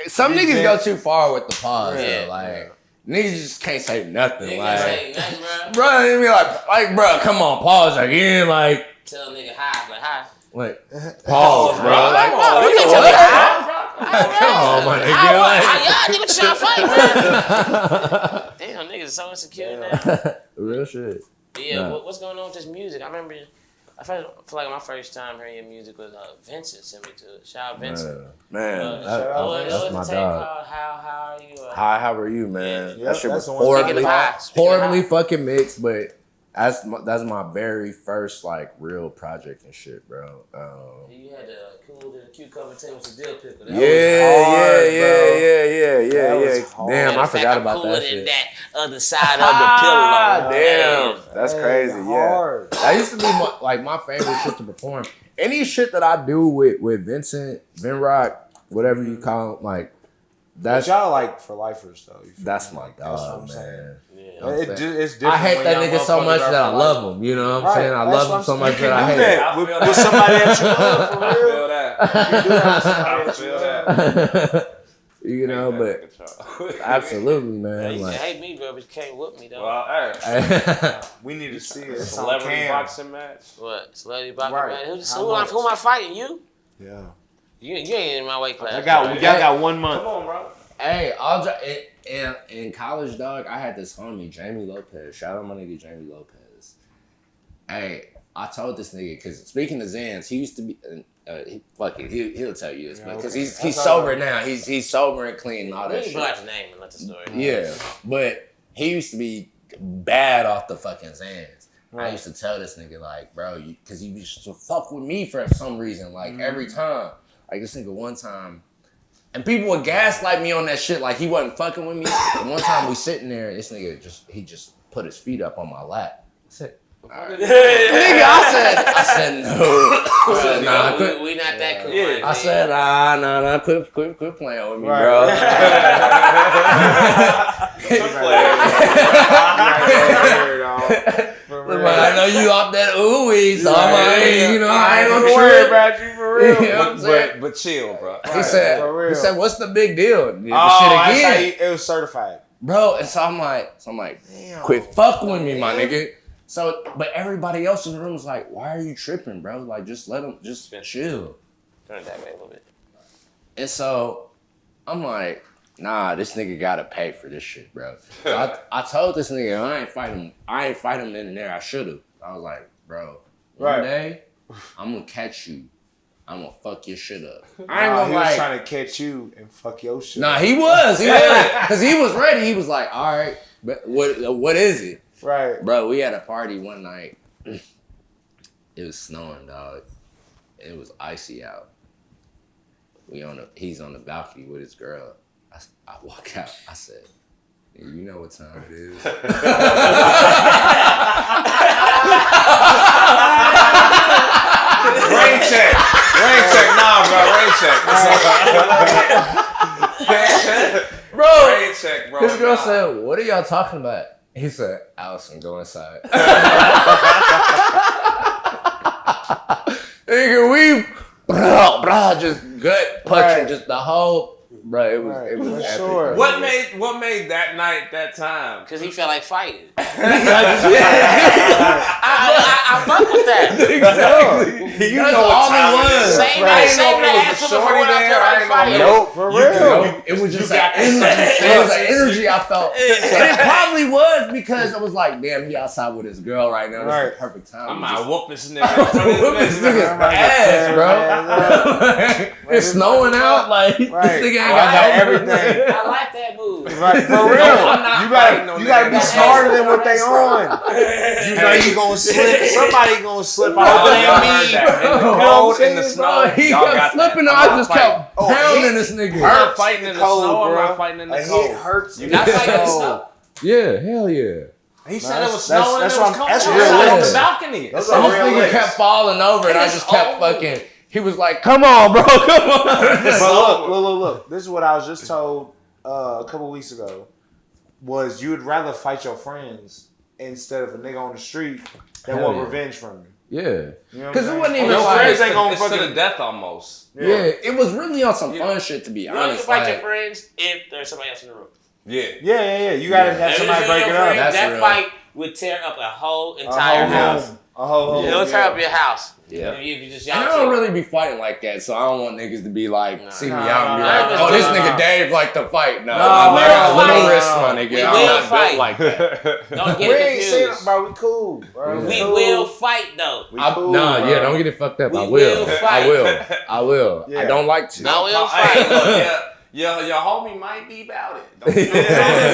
some niggas go too far with the pause, Yeah. though. Like, niggas just can't say nothing. nigga Like, say nothing, bro. bro, they be like, bro, come on, pause again. Like, Tell a nigga hi, like hi. pause, bro. Like, You can't tell me hi. come on, my nigga. How y'all niggas trying to fight, man? Damn, niggas are so insecure now. Real shit. But yeah, Nah. what's going on with this music? I remember, I feel like my first time hearing your music was Vincent sent me to it. Shout out Vincent. Man, What that's was my the tape dog. called? How are you? Hi, how are you, man? Yeah, that shit that's was the one. Speaking of high. horribly fucking mixed, but that's my very first like real project and shit, bro. You had the cucumber tape with the dill pickle. That was hard. Damn, Matter I of fact, forgot I'm about cooler that than shit. that other side of the pillow. Damn, that's Hey, crazy. Yeah, hard. that used to be my favorite shit to perform. Any shit that I do with Vincent, Vinrock, whatever you call him, like But that's y'all like for lifers, though. You feel that's me? my Like, that's what dog, I'm saying. man. Yeah. It's different. I hate when that y'all nigga so motherfuckers much are that I for love life. him. You know what I'm Right, saying? I that's love what him so I'm much saying. that I You hate can it. do I that feel with somebody that you love, for I real. feel that. You do that with somebody I that you feel love. that. You know, but absolutely, Yeah, man. you can Like, hate me, bro, but you can't whoop me, though. Well, hey. We need to see it. It's on Celebrity cam. boxing match. What? Celebrity boxing, Right. man? How Who am I fighting? You? Yeah. You ain't in my weight class. Y'all got 1 month. Come on, bro. hey, in college, dog, I had this homie, Jamie Lopez. Shout out my nigga, Jamie Lopez. Hey, I told this nigga, because speaking of Zans, he used to be, he'll tell you this, because he's sober now. He's sober and clean and all that You shit. can blast the name and let the story. Yeah, but he used to be bad off the fucking Zans. I used to tell this nigga, like, bro, because he used to fuck with me for some reason, like, every time. Like, this nigga one time, And people would gaslight me on that shit like he wasn't fucking with me. And one time we sitting there, this nigga just put his feet up on my lap. I said, nigga, I said no. I said, nah, we not that cool. Yeah. I said, nah, quit playing with me, bro. I know you off that ooey, so I'm like, you know, I ain't gonna worry about you for real. You know what I'm saying? But chill, bro. He said, what's the big deal? Did the Oh, shit again. it was certified. Bro, and so I'm like, damn. Quit fucking with me, my nigga. So, but everybody else in the room was like, why are you tripping, bro? Like, just let him, just chill. Turn it that way a little bit. And so, I'm like, nah, this nigga gotta pay for this shit, bro. So I told this nigga, I ain't fight him in there. I should've. I was like, bro, one day, I'm gonna catch you. I'm gonna fuck your shit up. I ain't gonna he was trying to catch you and fuck your shit up. Nah, he was. Cause he was ready. He was like, all right, but what is it? Right. Bro, we had a party one night. It was snowing, dog. It was icy out. He's on the balcony with his girl. I walk out. I said, you know what time it is. Rain check. Nah, bro. Rain check. Bro, Rain check, bro. this girl said, what are y'all talking about? He said, Allison, go inside. Nigga, we just gut punching, just the whole. Bro, it was epic. Sure. What made that night that time? Because he felt like fighting. Yeah. I fuck with that. Exactly. You know what time it is. Same ass before when I felt like fighting. Nope, for real. It was just an energy. It was an energy I felt. And it probably was because I was like, damn, he outside with his girl right now. This is the perfect time. I might whoop this nigga. Whoop this nigga's ass, bro. It's snowing out. Like, this nigga ain't got everything. I like that move. Right, for real. You gotta be smarter than what they on. You know you gonna slip. Somebody gonna slip out Y'all there. heard that. In the cold, in the snow. He Y'all kept got flipping. that. I I'm just not kept fighting. pounding this nigga. I'm not fighting in the snow. I'm bro. not fighting in the A cold. hit hurts. You Not fighting in the snow. Yeah, hell yeah. He said it was That's- snowing and that's it what was I'm- cold. that's I real was on the life. balcony. Those This are real nigga lips. kept falling over and I It's just kept over. fucking. He was like, come on, bro, come on. But look. This is what I was just told a couple weeks ago. Was you would rather fight your friends instead of a nigga on the street that Hell want yeah. revenge from you. Yeah. You know what Because I'm it wasn't saying? even Your like, friends ain't gonna It's to fucking the death almost. yeah, it was really on some fun shit to be You only honest. can fight your Like, friends if there's somebody else in the room. Yeah. Yeah. You gotta have somebody break it up. That's that real. fight would tear up a whole entire house. A whole home. It'll tear up your house. Yeah. If you just and y'all I don't two. really be fighting like that, so I don't want niggas to be like, see me Nah, out and be nah, like, nah, oh, this nah. nigga Dave like to fight. No, Nah, I'm we like, don't a little fight. wrist, my nigga. We I'm will not built fight. like that. Don't We get ain't saying, confused. bro. We cool, bro. We cool. will fight though. We cool, Nah, bro. yeah, don't get it fucked up. We I will. will fight. I will. Yeah. I don't like to. No, we'll Hey, fight. look, your homie might be about it. Don't be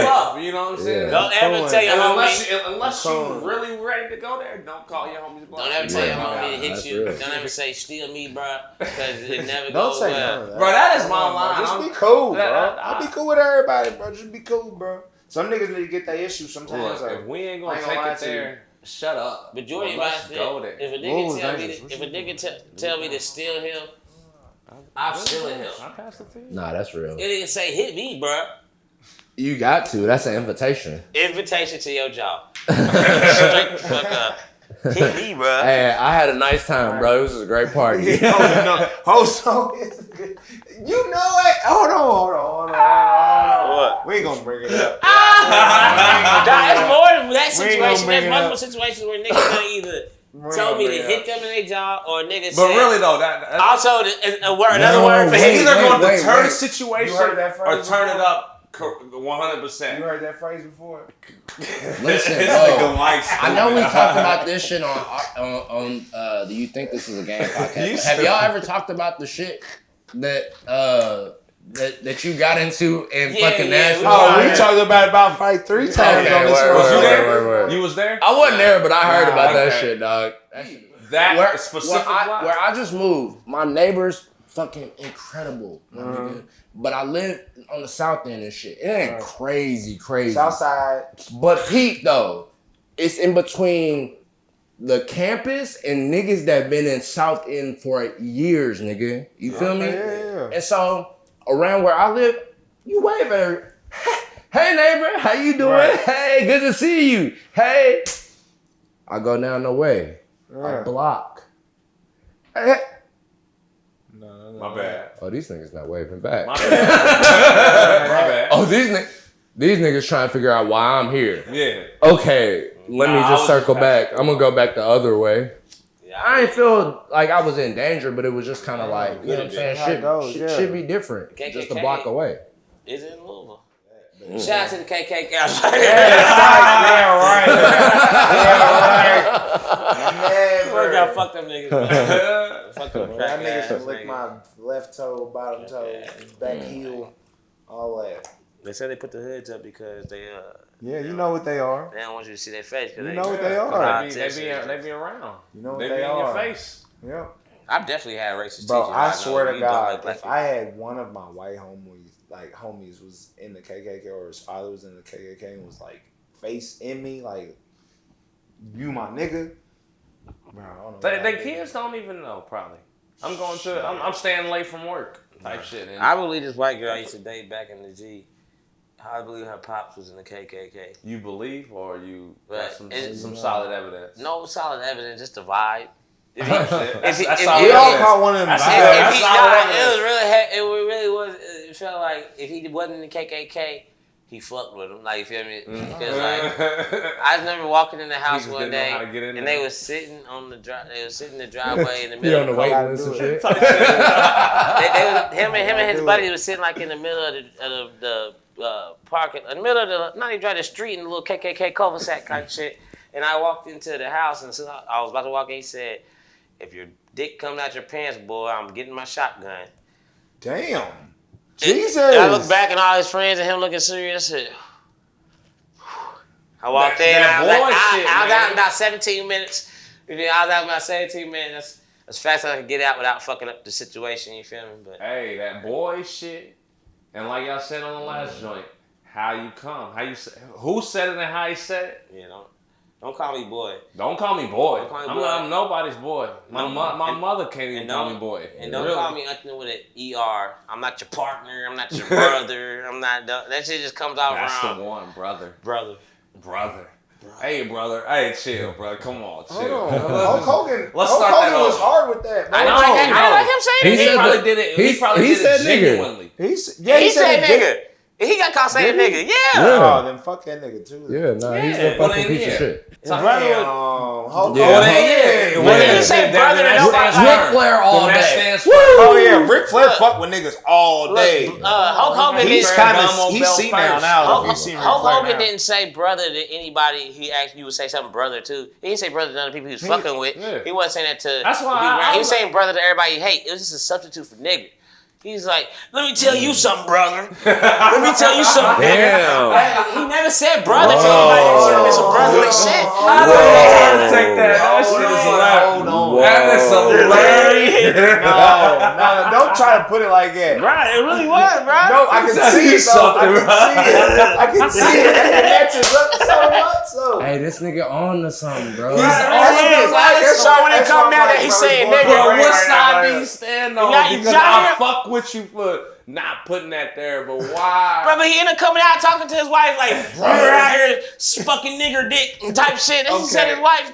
rough, you know what I'm saying? Yeah. Don't ever tell your And homie. unless you really ready to go there, don't call your homies bluff. Don't ever tell your Yeah. homie to hit That's you. real. Don't ever say steal me, bro, because it never Don't goes say well. none of that. Bro, that is my Come on, line. bro. I'm- Just be cool, bro. that- I'll be cool with everybody, bro. Just be cool, bro. Some niggas need to get that issue sometimes. Look, Like, if we ain't I gonna ain't take gonna lie it to you. there, shut up. But Jordan, Well, let's go there. if a What nigga was tell me, dangerous? if a nigga tell me to steal him, I'm stealing him. I passed it to you. Nah, that's real. It didn't say hit me, bro. You got to. That's an invitation. Invitation to your job. Straight the fuck up. Hit me, bro. Hey, I had a nice time, bro. This was a great party. You know it. Hold on. What? We ain't gonna bring it up. That's more than that We ain't situation. gonna bring There's it multiple up. situations where niggas gonna either told me to hit them in their job or niggas But said. really though, that Also, another word for it's hit. either going to deter the wait. situation You heard that or phrase turn before? it up You 100%. heard that phrase before? Listen, This bro. nigga likes I know we talked about this shit on Do You Think This Is a Game podcast. Have y'all ever talked about the shit that that you got into in Yeah, fucking yeah, Nashville? Oh, we talked about like 3 times Okay, on this word, one. Was you word, there? word. You was there? I wasn't there, but I heard about that okay. shit, dog. That shit. That Where specific block? I just moved, my neighbors fucking incredible, my nigga. But I live on the south end and shit. It ain't crazy. Southside. But Pete, though, it's in between the campus and niggas that been in South End for years, nigga. You feel me? Yeah. And so, around where I live, you wave at her. Hey, neighbor, how you doing? Right. Hey, good to see you. Hey. I go down the way. I block. Hey. No. My bad. Oh, these niggas not waving back. My bad. My bad. Oh, these niggas trying to figure out why I'm here. Yeah. Okay, let me just circle back. I'm gonna go back the other way. Yeah, I ain't feel like I was in danger, but it was just kind of like, you know what I'm saying? Shit should be different. KKK. Just a block away. Is it in Louisville? Shout out to the KKK. Yeah, right. Never. Fuck them niggas. Man. Fuck them That crack niggas ass can lick niggas. my left toe, bottom toe, back heel, all that. They said they put the hoods up because they Yeah, you know what they are. they don't want you to see their face. You know what they are. They be around. You know what They they be in your are. face. Yeah. I've definitely had racist Bro, teachers. I know swear to you don't God, like black if people. I had one of my white homies was in the KKK or his father was in the KKK and was like face in me, like, you my nigga. Bro, I don't know. They kids don't even know, probably. I'm staying late from work type shit. And I believe this white girl I used to date back in the G. I believe her pops was in the KKK. you believe or you But got some it's- solid evidence? No solid evidence, just a vibe. If he, That's if solid We all evidence. caught one of them. That's vibes. solid it evidence. was really, it really was. It felt like if he wasn't in the KKK, he fucked with him. Like, you feel me? Because like, I remember walking in the house just one didn't know day, how to get in and there. they was sitting on the They was sitting in the driveway in the You middle on of the the waiting list and shit? him and his buddy was sitting like in the middle of the park, in the middle of the not even the street in the little KKK cul-de-sac kind of shit. And I walked into the house, and so I was about to walk in. He said, "If your dick comes out your pants, boy, I'm getting my shotgun." Damn. Jesus. And I looked back and all his friends and him looking serious. I said, I walked in. that I was boy shit, out man. in about 17 minutes. I was out in about 17 minutes. As fast as I could get out without fucking up the situation. You feel me? But Hey, that boy shit. And like y'all said on the last joint, how you come, who said it and how he said it. you know, don't call me boy. Don't call me boy. Don't call me I'm boy. not nobody's boy. My And- mother can't even And call me don't boy. And don't Really. call me nothing with an ER. I'm not your partner. I'm not your brother. I'm not. That shit just comes out That's wrong. the one, brother. Brother. Hey, brother. Hey, chill, bro. Come on, chill. Hold on. Hulk Hogan. Let's Hulk start that Hogan was over. hard with that. I bro. know. I like him saying He nigga. probably did it. He probably he did said it nigga. genuinely. He said nigga. He got caught saying Did he? nigga. Yeah. Yeah. Oh, then fuck that nigga too. Yeah, nah, he's Yeah, a well, fucking then, piece yeah. of shit. His brother was Hulk Yeah. Hogan. Well, yeah. Well, he didn't say brother to nobody. Ric Flair all That day. stands for. Oh yeah, Ric Flair fuck with niggas all day. Hulk Hogan He's didn't. kind of Gummo he's belt senile first. now. Hulk, If you seen Ric Hulk Flair Hogan now. didn't say brother to anybody. He asked you would say something brother to. He didn't say brother to other people he was fucking with. yeah. He wasn't saying that to. That's why people around. I He was was saying brother to everybody he hate. It was just a substitute for nigga. He's like, let me tell you something, brother. Let me tell you something, nigga. He never said brother to anybody. He said it's a brotherly shit. Take that. That shit is hilarious. Hold on. That is hilarious. No, don't try to put it like that. Right, it really was, bro. No, I can see it though. I can see it. It matches up so much. So. Hey, this nigga on to something, bro. So when it come down that he's saying nigga, Bro, what right, side right, do right. you stand on? Yeah, you Because giant- I fuck with you for not putting that there, but why? Bro, but he ended up coming out talking to his wife like, you're out here fucking nigger dick and type shit. And he said his wife.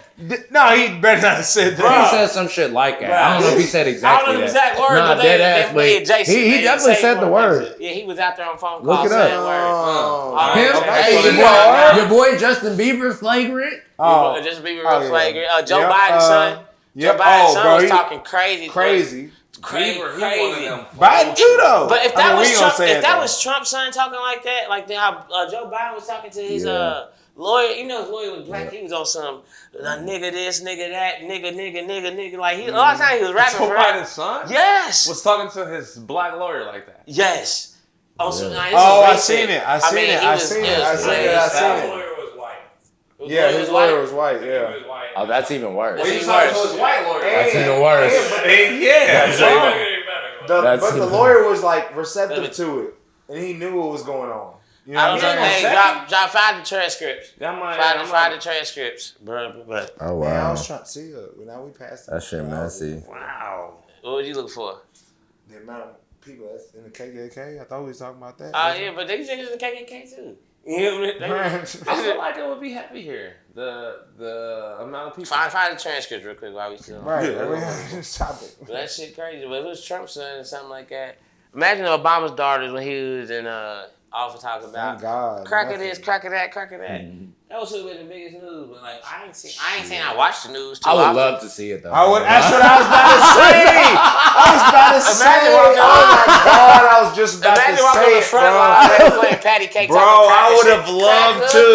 No, he better not have said He that. said some shit like that. I don't know if he said exactly I don't know the that. exact words, Nah, but dead they ass, but made Jason. he They didn't definitely say said the one word. thing. Yeah, he was out there on phone Look calls it up. saying words. Oh. Him? okay. Hey, So you they know, were- your boy Justin Bieber flagrant. Oh, Just be real Oh, yeah. flagrant. Joe Yep, Biden's son. yep. Joe Biden's Oh, son bro, was he- talking crazy. crazy. Crazy. Bieber, he one of them. Biden too though. But if I that mean, we was ain't gonna Trump, say if it, that though. was Trump's son talking like that, like how Joe Biden was talking to his Yeah. lawyer, you know his lawyer was black. He was on some nigga this, nigga that, nigga. Like he a lot of times he was rapping Joe for rap. Biden's son Yes. was talking to his black lawyer like that. Yes. Oh, so, nah, this Oh, is I recent. seen it. I seen mean, it. he I was- seen it it. I was seen it. crazy. I His seen it. lawyer was white. Yeah, his lawyer was white. He Yeah. was white. Oh, that's even worse. Well, he was talking to his white lawyer. That's even worse. Yeah. So you make it any better. But the lawyer was like receptive to it, and he knew what was going on. You know I what don't I'm know. saying? Hey, find the transcripts. Find the transcripts, bro. Oh Man, I wow, was trying to see it. Now we passed that shit messy. Wow. What would you look for? The amount of people that's in the KKK. I thought we was talking about that. Oh yeah, but they niggas in the KKK too. You know what I mean? I feel like it would be heavy here. The amount of people. Find the transcripts real quick while we still. Right. Stop it. But that shit crazy. But if it was Trump's son or something like that. Imagine Obama's daughters when he was in office talking about Thank God. crack of this, crack of that, crack of that. That was should have been the biggest news. But like I ain't saying I watched the news too. I would often. love to see it though. That's what I was about to say. Imagine walking Oh my God, I was just about Imagine to walking on say the it, front bro. line playing patty cake. Bro, I would have loved to.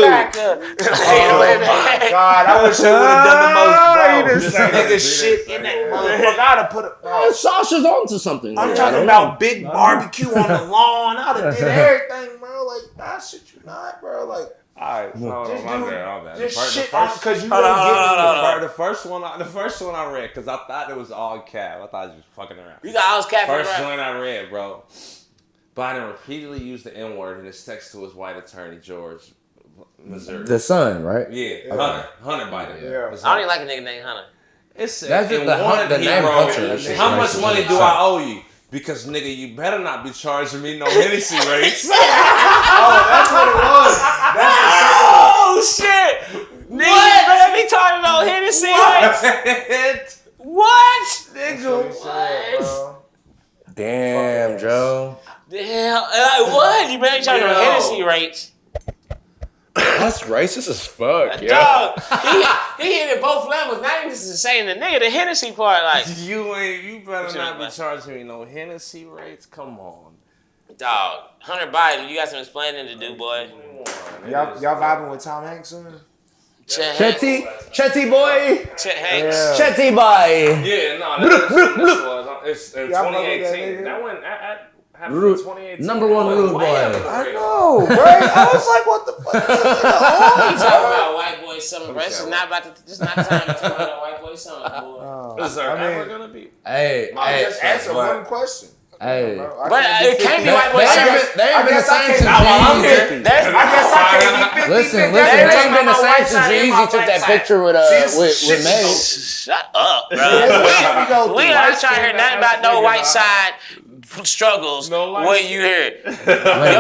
Oh my God, I wish they would have done the most, bro. This nigga shit in that motherfucker. I'd have put it. Sasha's onto something. I'm talking about big barbecue on the lawn. I'd have did everything, bro. Like, that shit you not, bro. Like, Alright, no, Just my do- bad. just The shit on first, because you Hold really on, get hold me. on. the first one I read because I thought it was all cap. I thought it was just fucking around. You got all this caffeine, First bro. joint I read, bro. Biden repeatedly used the N-word in his text to his white attorney, George, Missouri. The son, right? Yeah, Hunter Biden. Yeah. It's I don't even like a nigga named Hunter. It's That's just in the one the he name wrote, Hunter. is just how much racist. money do I owe you? Because nigga, you better not be charging me no Hennessy rates. That's what it was. That's the second one. Oh shit! Nigga, better be talking about Hennessy. What? Nigga, what? Damn, Joe. Damn, like what? You better be talking about Hennessy rates. That's racist as fuck, yo. Dog, he hit it both levels. Not even just saying the nigga, the Hennessy part, like, You better What not you be mean? charging me no Hennessy rates. Come on. dog, Hunter Biden, you got some explaining to do, boy. Y'all vibing with Tom Hanks soon? Chet Hanks. Chetty boy. Chet Hanks. Yeah. Chetty boy. Yeah, no, it's Y'all fuck with that 2018. nigga? That went happened in Rude. 2018. Number one rude boy. I know, right? I was like, what the fuck? You talking about white boy summer, bro. This is not about to, this is not time to talk about white boy summer, boy. Is there I mean- ever gonna be? Hey, hey, Just answer one question. hey. Bro, But it can't be white boy They summer. ain't been the same since I'm Jeezy. That's- I guess I can't be 50. Listen, They they ain't ain't been the talking about same since white side and Jeezy took black that side. picture with shit, May. Shut up, bro. We ain't trying to hear nothing about no white side struggles. No light What you hear? Your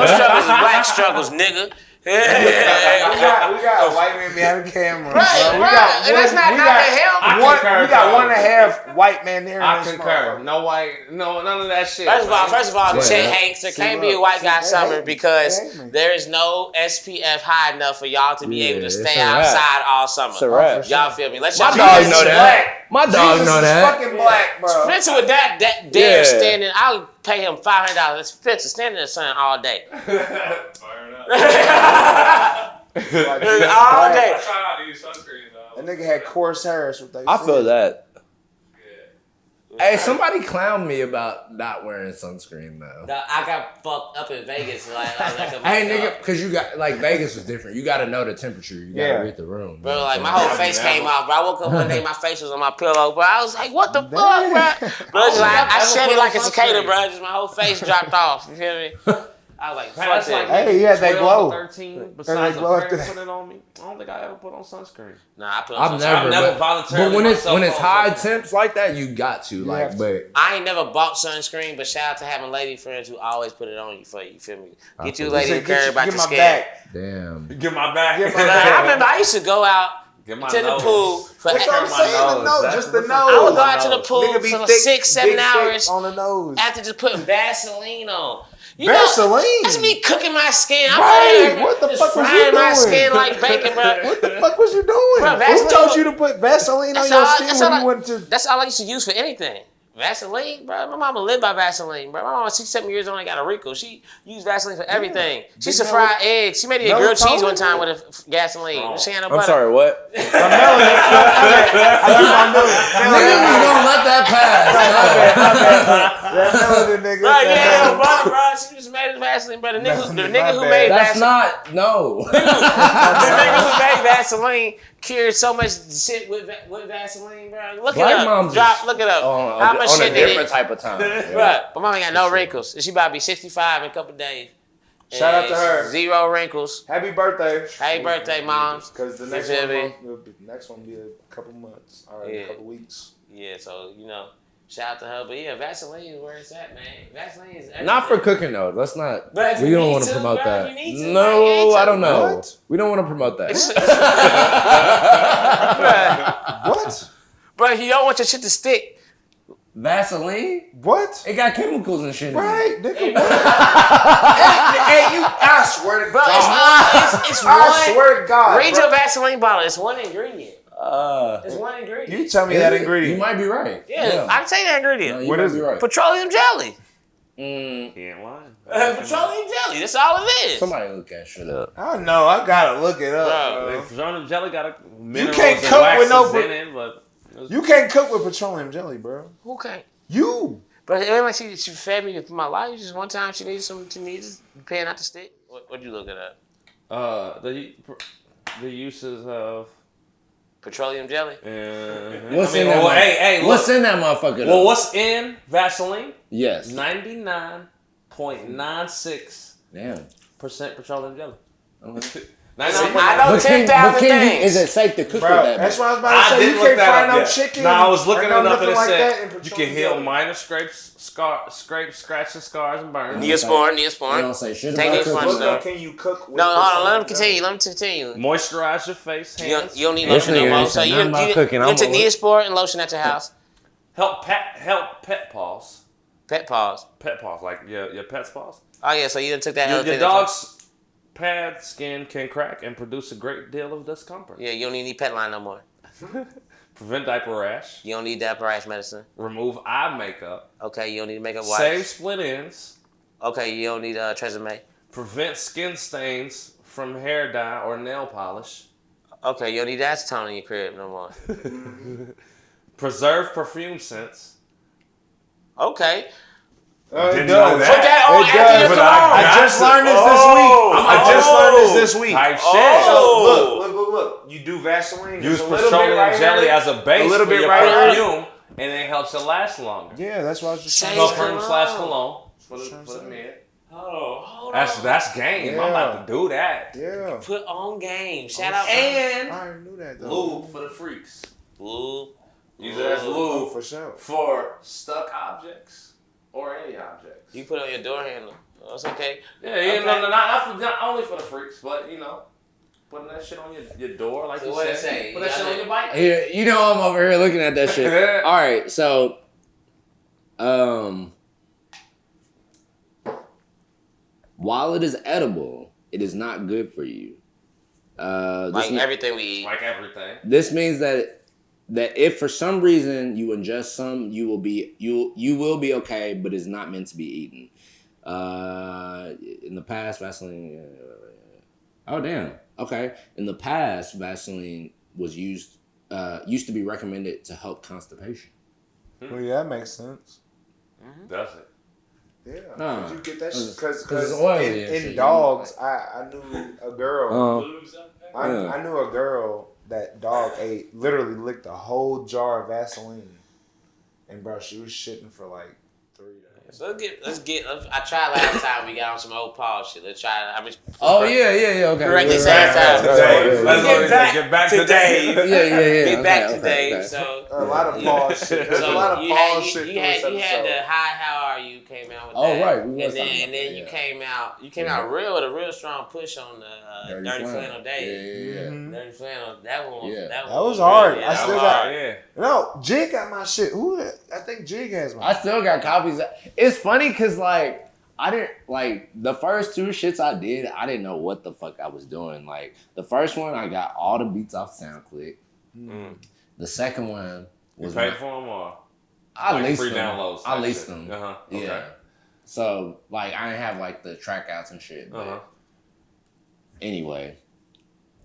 struggles is black struggles, nigga. We got a white man behind the camera. Right, bro. right. And that's not knocking him. We got 1.5 white men there. I concur. No white, none of that shit. First of all, Yeah. Chet Hanks, there can't be a white guy summer because there is no SPF high enough for y'all to be able to it's stay a wrap. outside all summer. It's a wrap. Y'all feel me? Let My y'all dog Jesus know is that. My dog know that. fucking black, bro. Spencer with that dare Yeah. standing, I'll pay him $500. Spencer standing in the sun all day. Firing up. Like, All black. day. I try not to use sunscreen though. That nigga had coarse hair. That's what they I said. feel that. Yeah. Hey, somebody clowned me about not wearing sunscreen though. I got fucked up in Vegas. Like Hey, nigga, because you got like Vegas was different. You got to know the temperature. You got to Yeah. read the room. Bro, like my whole face came off, bro. I woke up one day, my face was on my pillow, bro. I was like, what the fuck, bro? Bro, just like, I shed it like a cicada, bro. Just my whole face dropped off. You feel me? I was like, fuck That's that. like Hey, you had that 12 glow. or 13. That Besides glow the after parents that. put it on me, I don't think I ever put on sunscreen. Nah, I put on I've some never, never but voluntarily when it's myself high on sunscreen. temps like that, you got to have like. to. But I ain't never bought sunscreen, but shout out to having lady friends who always put it on you for you. You feel me? Get you a lady who care about your my skin. back. damn, Get my back. Get my Like, back. I remember I used to go out Get my to the nose. pool for That's what I'm my saying. The nose. nose, That's just the what's nose. I would go out to the pool Nigga be for thick, 6, 7 big, thick hours on the nose. after just putting Vaseline on. You Vaseline? Know, that's me cooking my skin. I'm Right. there What the just fuck was frying you my doing? skin like bacon, bro. What the fuck was you doing? Bro, Who Vaseline- told you to put Vaseline on That's your all- skin that's when all you I- went to? That's all I used to use for anything. Vaseline, bro. My mama lived by Vaseline, bro. My mama, she's 7 years old and got a wrinkle. She used Vaseline for everything. She used to fry eggs. She made me a grilled cheese one time with a gasoline. She had no butter. I'm sorry. What? My melanin. I use my Niggas was gonna let that pass. That melanin, nigga. Bro, yeah, no butter, bro. She just made it Vaseline, bro. The nigga who made That's Vaseline, not no. the nigga who made Vaseline cured so much shit with Vaseline, bro. Look Black it up. moms Look it up. on, How much on shit a did different it? type of time. Yeah. Bruh, my mom ain't got no wrinkles. And she about to be 65 in a couple days. Shout out to her. 0 wrinkles. Happy birthday. Happy birthday, moms. Because the You next feel me? one will be a couple months. All right, Yeah. a couple weeks. Yeah, so, shout out to her. But yeah, Vaseline is where it's at, man. Vaseline is everything. Not for cooking though. Let's not. But if We you don't need want to to, promote bro, that. you need to, No, man. You need I to. don't know. What? We don't want to promote that. Bruh, What? bro, you don't want your shit to stick. Vaseline? What? It got chemicals and shit. in it. Right, nigga. Hey, What? Hey, I swear to Bro, God. it's I one. swear to God. Read bro. your Vaseline bottle. It's one ingredient. It's one ingredient. You tell me that You ingredient. might be right. Yeah, I can tell you that No, ingredient. you What might is be it? right. Petroleum jelly. He ain't lying. Petroleum jelly. That's all it is. Somebody look that shit up. I know. I gotta look it up. Bro. Bro. Petroleum jelly got a minerals can't and cook with no waxes in it, but You can't cook with petroleum jelly, bro. Who can't? You. But it ain't like she fed me for my life. Just one time she needed something. She needed paying out the stick. What'd you look it up? the uses of Petroleum jelly. What's in that? Hey, What's in that motherfucker? Well, though? what's in Vaseline? Yes. 99.96% Damn. petroleum jelly. I 99.96%. know 10,000 things. Is it safe to cook Bro, with that? that's though? what I was about to say. You can't find no chicken. No, I was looking or it no up and nothing it like that said in you can petroleum heal jelly. minor scrapes, scratches, scars, and burns. Neosporin. They don't say shit Take about these cooking. ones, What though. though can you cook with No, hold on. Let petroleum him continue. jelly? Let him continue. Moisturize your face, hands. You don't need This lotion no nigga more. ain't So said you nothing about cooking. you I'm took a- Neosporin and lotion at your house. Help pet paws. Pet paws. Pet paws, like your pet's paws. Oh yeah, so you done took that. Your other thing. dog's pad skin can crack and produce a great deal of discomfort. Yeah, you don't need pet line no more. Prevent diaper rash. You don't need that rash medicine. Remove eye makeup. Okay, you don't need makeup wipes. Save split ends. Okay, you don't need Tresemme. Prevent skin stains from hair dye or nail polish. Okay, you don't need acetone in your crib no more. Preserve perfume scents. Okay. It Didn't know does. that. Put that on It after does. your But cologne. I just learned this Oh. I just learned this week. Type So shit. look. You do Vaseline. Use There's a little bit petroleum right jelly here. as a base A little for bit your right here. perfume, and it helps it last longer. Yeah, that's what I was just Same. saying. Perfume / cologne for the men. Hold That's game. I'm about to do that. Yeah. Put on game. Shout out. And I already knew that though. lube for the freaks. Lube. Use it as Oh, lube for sure. for stuck objects or any objects. You put it on your door handle. That's okay. Yeah, Okay. not only for the freaks, but putting that shit on your door, like So you what it said. say? Put that shit on your bike. Here, you know I'm over here looking at that shit. All right, so, while it is edible, it is not good for you. Like everything we eat. Like everything. This means that if for some reason you ingest some, you will be okay, but it's not meant to be eaten. In the past, Vaseline. Oh damn. Okay. In the past, Vaseline was used to be recommended to help constipation. Well, yeah, that makes sense. Does it? Yeah. Nah. Did you get that shit? 'Cause Because it's oily and in shit, dogs, I knew a girl. Yeah. I knew a girl that dog ate, literally licked a whole jar of Vaseline. And bro, she was shitting for like 3 days. So I tried last time we got on some old Paul shit. Let's try it. Oh yeah. Okay. Correct Yeah, the same time. Dave. Let's get back to Dave. Yeah. Get back Okay, to Dave. okay. So A lot of Paul shit. There's a lot of you Paul had shit. you in had this you had episode. the hi, how are you came out with Oh, that. right, we was And talking then about that, you yeah. came out real with a real strong push on the Dirty Flannel Dave. Yeah. Dirty Flannel, that one Yeah. that That was hard. Yeah, I that still was got- hard. Yeah. No, Jig got my shit. I think Jig has I mine. still got copies. It's funny because like I didn't like the first 2 shits I did. I didn't know what the fuck I was doing. Like the first one, I got all the beats off SoundClick. The second one You was paid for them or I like leased free them. downloads? I type leased shit? them. Uh-huh. Okay. Yeah. So like I didn't have like the track outs and shit. But Uh-huh. anyway,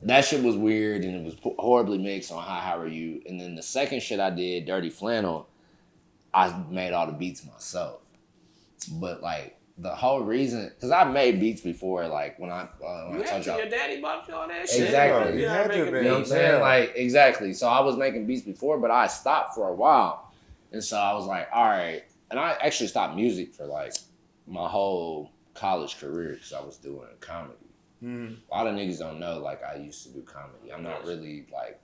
that shit was weird and it was horribly mixed on How Are You? And then the second shit I did, Dirty Flannel, I made all the beats myself. But like the whole reason, because I've made beats before, like when I You told y'all. your daddy bought you all that shit. Exactly. You had to You know what I'm saying? Like, exactly. So I was making beats before, but I stopped for a while. And so I was like, all right. And I actually stopped music for like my whole college career because I was doing comedy. Mm. A lot of niggas don't know, like, I used to do comedy. I'm not really like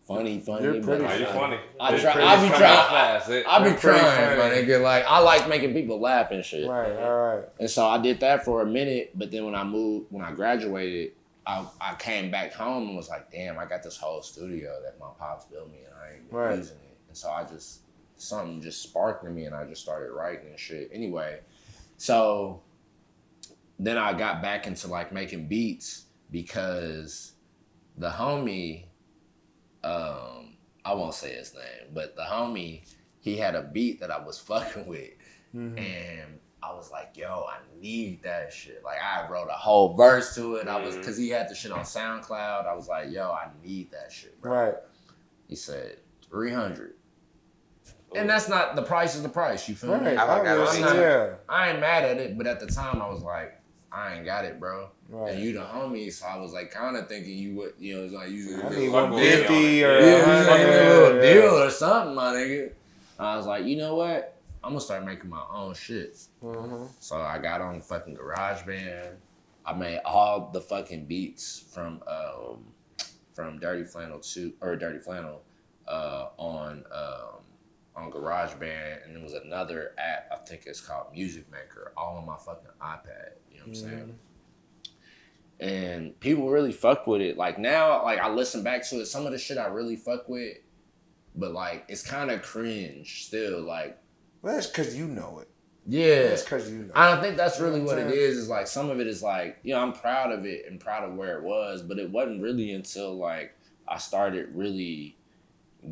funny. You're pretty but You're funny. I be You're trying, fast. my nigga. Like, I like making people laugh and shit. Right, all right. And so I did that for a minute, but then when I graduated, I came back home and was like, damn, I got this whole studio that my pops built me and I ain't even using it. And so something just sparked in me and I just started writing and shit. Anyway, so then I got back into like making beats because the homie, I won't say his name, but the homie, he had a beat that I was fucking with. Mm-hmm. And I was like, yo, I need that shit. Like, I wrote a whole verse to it. Because he had the shit on SoundCloud. I was like, yo, I need that shit, bro. Right. He said, 300. And that's not, the price is the price, you feel me? I ain't mad at it, but at the time I was like, I ain't got it, bro. Right. And you the homie, so I was like kind of thinking you would, you know, it's like usually I need 150 or a little deal or something, my nigga. I was like, you know what? I'm gonna start making my own shit. Mm-hmm. So I got on fucking GarageBand. I made all the fucking beats from Dirty Flannel on GarageBand, and there was another app, I think it's called Music Maker, all on my fucking iPad. You know what I'm saying? And people really fuck with it. Like now, like I listen back to it, some of the shit I really fuck with, but like it's kind of cringe still. Like, well, that's because you know it. Yeah, that's because you know. I don't think that's really what it is. Is like some of it is like, you know, I'm proud of it and proud of where it was, but it wasn't really until like I started really.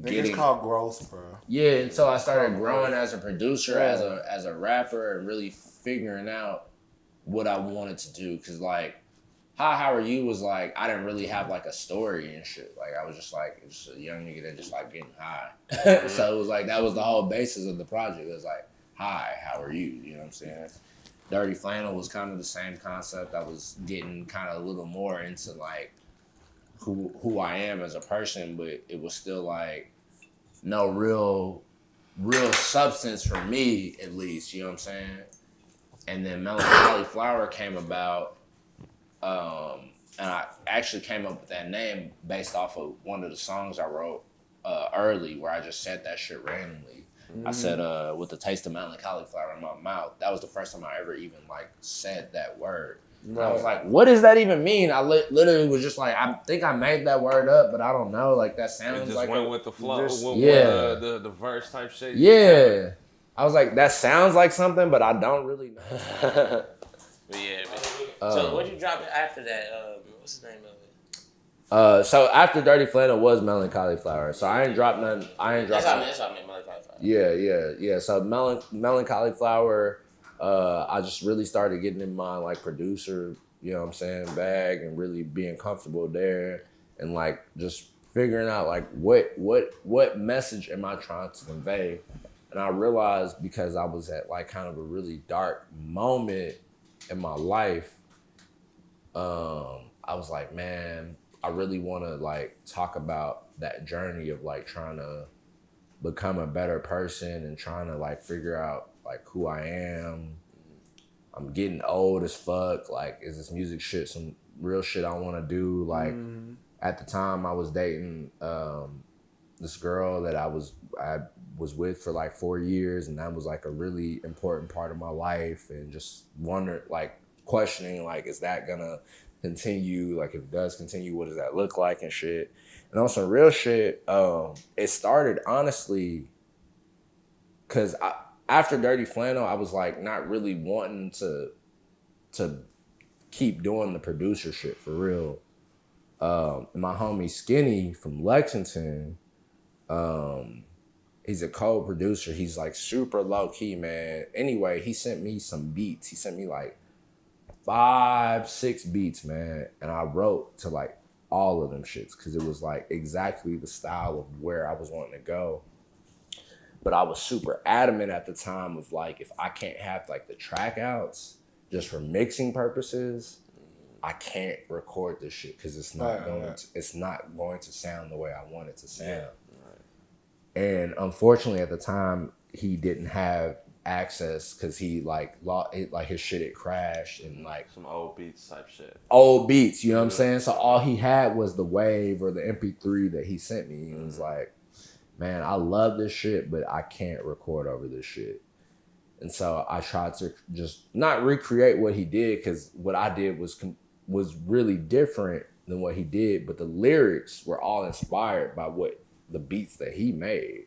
It's called growth, bro. Yeah, until I started growing as a producer, as a rapper, and really figuring out what I wanted to do. Cause like, How Are You was like, I didn't really have like a story and shit. Like I was just like, just a young nigga that just like getting high. So it was like, that was the whole basis of the project. It was like, hi, how are you? You know what I'm saying? Dirty Flannel was kind of the same concept. I was getting kind of a little more into like who I am as a person, but it was still like no real substance for me, at least, you know what I'm saying? And then Melancholy Flower came about, and I actually came up with that name based off of one of the songs I wrote early, where I just said that shit randomly. I said, with the taste of melancholy flower in my mouth. That was the first time I ever even like said that word. Right. I was like, what does that even mean? I literally was just like, I think I made that word up, but I don't know. Like, that sounds it just like... went with the flow, the verse type shit. Yeah. I was like, that sounds like something, but I don't really know. Yeah, man. So what'd you drop after that? What's the name of it? So after Dirty Flannel was Melancholy Flower. So I ain't dropped none. That's how I mean, Melancholy Flower. Yeah. So Melancholy Flower... I just really started getting in my like producer, you know what I'm saying, bag, and really being comfortable there, and like just figuring out like what message am I trying to convey. And I realized, because I was at like kind of a really dark moment in my life, I was like, man, I really want to like talk about that journey of like trying to become a better person and trying to like figure out like who I am. I'm getting old as fuck. Like, is this music shit some real shit I want to do? Like, at the time I was dating this girl that I was with for like 4 years, and that was like a really important part of my life, and just wondered, like, questioning, like, is that gonna continue? Like, if it does continue, what does that look like and shit? And on some real shit, it started honestly because after Dirty Flannel, I was like not really wanting to keep doing the producer shit for real. My homie Skinny from Lexington, he's a co-producer. He's like super low key, man. Anyway, he sent me some beats. He sent me like 5-6 beats, man. And I wrote to like all of them shits because it was like exactly the style of where I was wanting to go. But I was super adamant at the time of like, if I can't have like the track outs just for mixing purposes, I can't record this shit because it's not going to sound the way I want it to sound. And unfortunately, at the time, he didn't have access because he like his shit had crashed and like some old beats type shit. Old beats, you know what I'm saying? So all he had was the wave or the MP3 that he sent me. He was like, man, I love this shit, but I can't record over this shit. And so I tried to just not recreate what he did, because what I did was really different than what he did, but the lyrics were all inspired by what the beats that he made.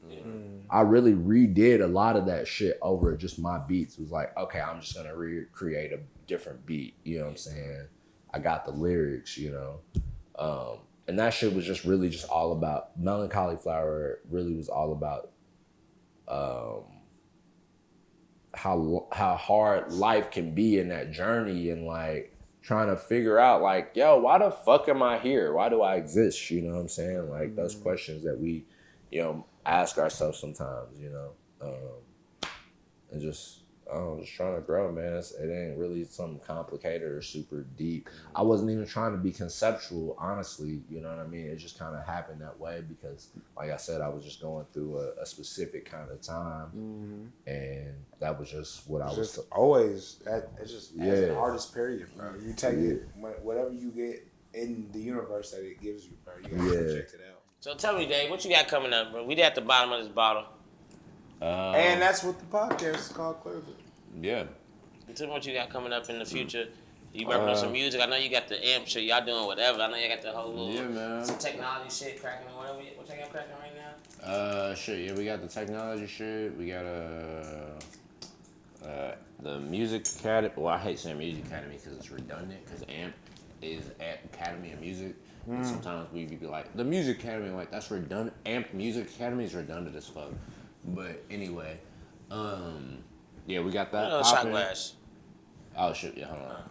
I really redid a lot of that shit over just my beats. It was like, okay, I'm just gonna recreate a different beat, you know what I'm saying? I got the lyrics, you know. And that shit was just really just all about, Melancholy Flower really was all about how hard life can be in that journey, and like trying to figure out like, yo, why the fuck am I here? Why do I exist? You know what I'm saying? Like those questions that we, you know, ask ourselves sometimes, you know. And just trying to grow, man. It ain't really something complicated or super deep. I wasn't even trying to be conceptual, honestly. You know what I mean? It just kind of happened that way because, like I said, I was just going through a specific kind of time, and that was just what I was. Just always, it's just as an artist, period, bro. You take it, whatever you get in the universe that it gives you, bro. You gotta project it out. So tell me, Dave, what you got coming up, bro? We at the bottom of this bottle. And that's what the podcast is called, clearly. Yeah. Tell me what you got coming up in the future. You working on some music? I know you got the amp shit. Y'all doing whatever. I know you got the whole little some technology shit cracking. Whatever. What y'all got cracking right now? Shit. Yeah, we got the technology shit. We got the music academy. Well, I hate saying music academy because it's redundant. Because AMP is at Academy of Music. And sometimes we be like the music academy. Like that's redundant. AMP Music Academy is redundant as fuck. But anyway, yeah, we got that. Shot glass. Oh shit, yeah, hold on.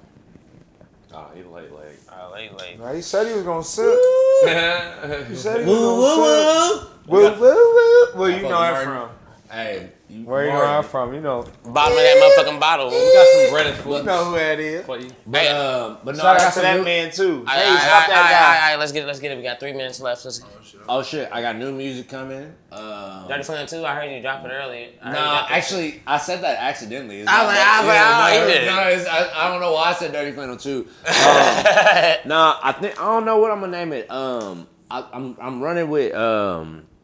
Oh, he late. Oh, late. Now, he said he was gonna sip. He said he was gonna sip. Where you know that from? Hey, Where you know that from? You know. Bottom of that motherfucking bottle. We got some breaded food. You know who that is. For you. but no, Shout I got out to some that new, man too. All Hey, stop that right, let's get it. We got 3 minutes left. Oh shit, I got new music coming. Dirty Flame 2, I heard you drop it earlier. No, actually, I said that accidentally. I was like, you did it. I don't know why I said Dirty Flannel 2. No, I don't know what I'm gonna name it. I'm running with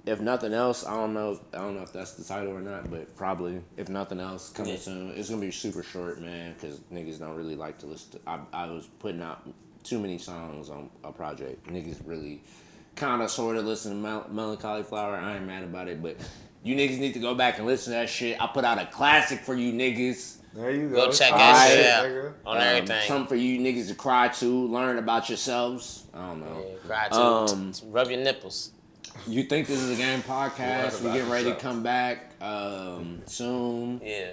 If Nothing Else. I don't know if that's the title or not, but probably If Nothing Else coming soon. It's gonna be super short, man, because niggas don't really like to listen to. I was putting out too many songs on a project. Niggas really kind of sort of listen to Melancholy Flower. I ain't mad about it, but you niggas need to go back and listen to that shit. I put out a classic for you niggas. There you go. Go check that shit out on everything. Something for you niggas to cry to, learn about yourselves. I don't know. Yeah, cry to, rub your nipples. You Think This Is a Game podcast. We're getting ready to come back soon. Yeah.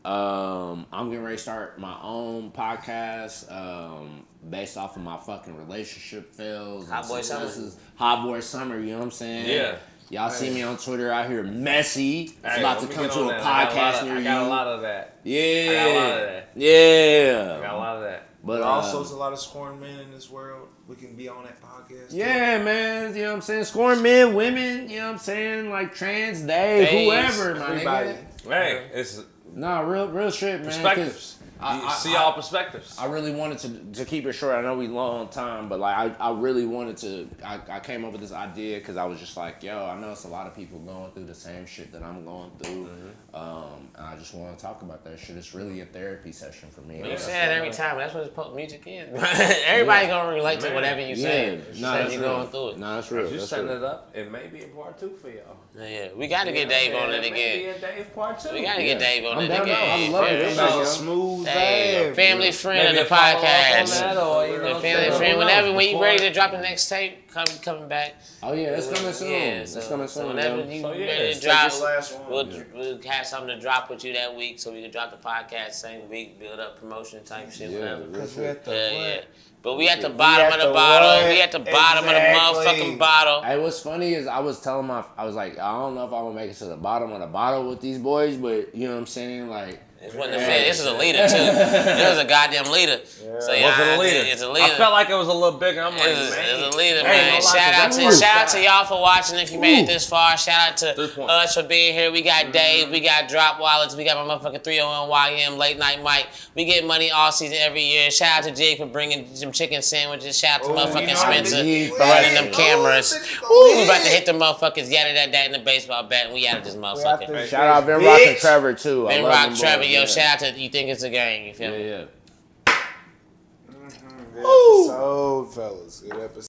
I'm getting ready to start my own podcast based off of my fucking relationship fails. Hot Boy Summer. This is Hot Boy Summer, you know what I'm saying? Yeah. Y'all see me on Twitter out here messy. It's about to come to a that. podcast near you. I got a lot of that. Yeah. I got a lot of that. Yeah. I got a lot of that. But also, there's a lot of scorned men in this world. We can be on that podcast. Yeah, man. You know what I'm saying? Scoring men, women, you know what I'm saying? Like trans, they, whoever, my nigga. Hey, it's Nah, real shit, man. perspectives. You see all perspectives. I really wanted to keep it short. I know we long on time, but like I really wanted to. I came up with this idea because I was just like, yo, I know it's a lot of people going through the same shit that I'm going through. And I just want to talk about that shit. It's really a therapy session for me. You say that every time. That's what music is. Everybody gonna relate to whatever you say. Nah, you're going through it. Nah, that's real. Just setting it up. It may be a part 2 for y'all. Yeah, we gotta get Dave on it again. Maybe a Dave part 2. We gotta get Dave on it down. again. I would love to Yeah, come back, yo. Smooth. Hey, family friend Maybe of the a follow-up on podcast. that, or, you know, Family friend. Whenever when you ready to drop the next tape, coming back. Oh yeah, it's coming soon. Yeah, It's coming soon. So whenever man. you So, yeah, ready to stay drop, the last one. we'll have something to drop with you that week, so we can drop the podcast same week, build up promotion type shit, Yeah, whatever. real Cause we at the Yeah. what? But we at the bottom of at the the bottle. what? We at the bottom of the Exactly. motherfucking bottle. Hey, what's funny is I was telling I was like, I don't know if I'm gonna make it to the bottom of the bottle with these boys, but you know what I'm saying? Like, This wasn't a fit. This is a leader too. This was a goddamn leader. So yeah, Wasn't a leader. It's a leader. I felt like it was a little bigger. I'm like, It's a leader, Hey, man. no lie to Shout out to y'all for watching. If you made it this far, shout out to 3 points. us for being here. We got Dave, we got Drop Wallets, we got my motherfucking 301YM Late Night Mike. We get money all season, every year. Shout out to Jake for bringing some chicken sandwiches. Shout out to motherfucking Spencer for running them cameras. Ooh, we about to hit the motherfuckers yada that in the baseball bat, and we out of this motherfucker. shout out Ben Rock and Trevor too. I Ben love Rock, them Trevor, boys, yo, yeah. shout out to you think it's a game. You feel me? Yeah. Good episode, fellas. Good episode.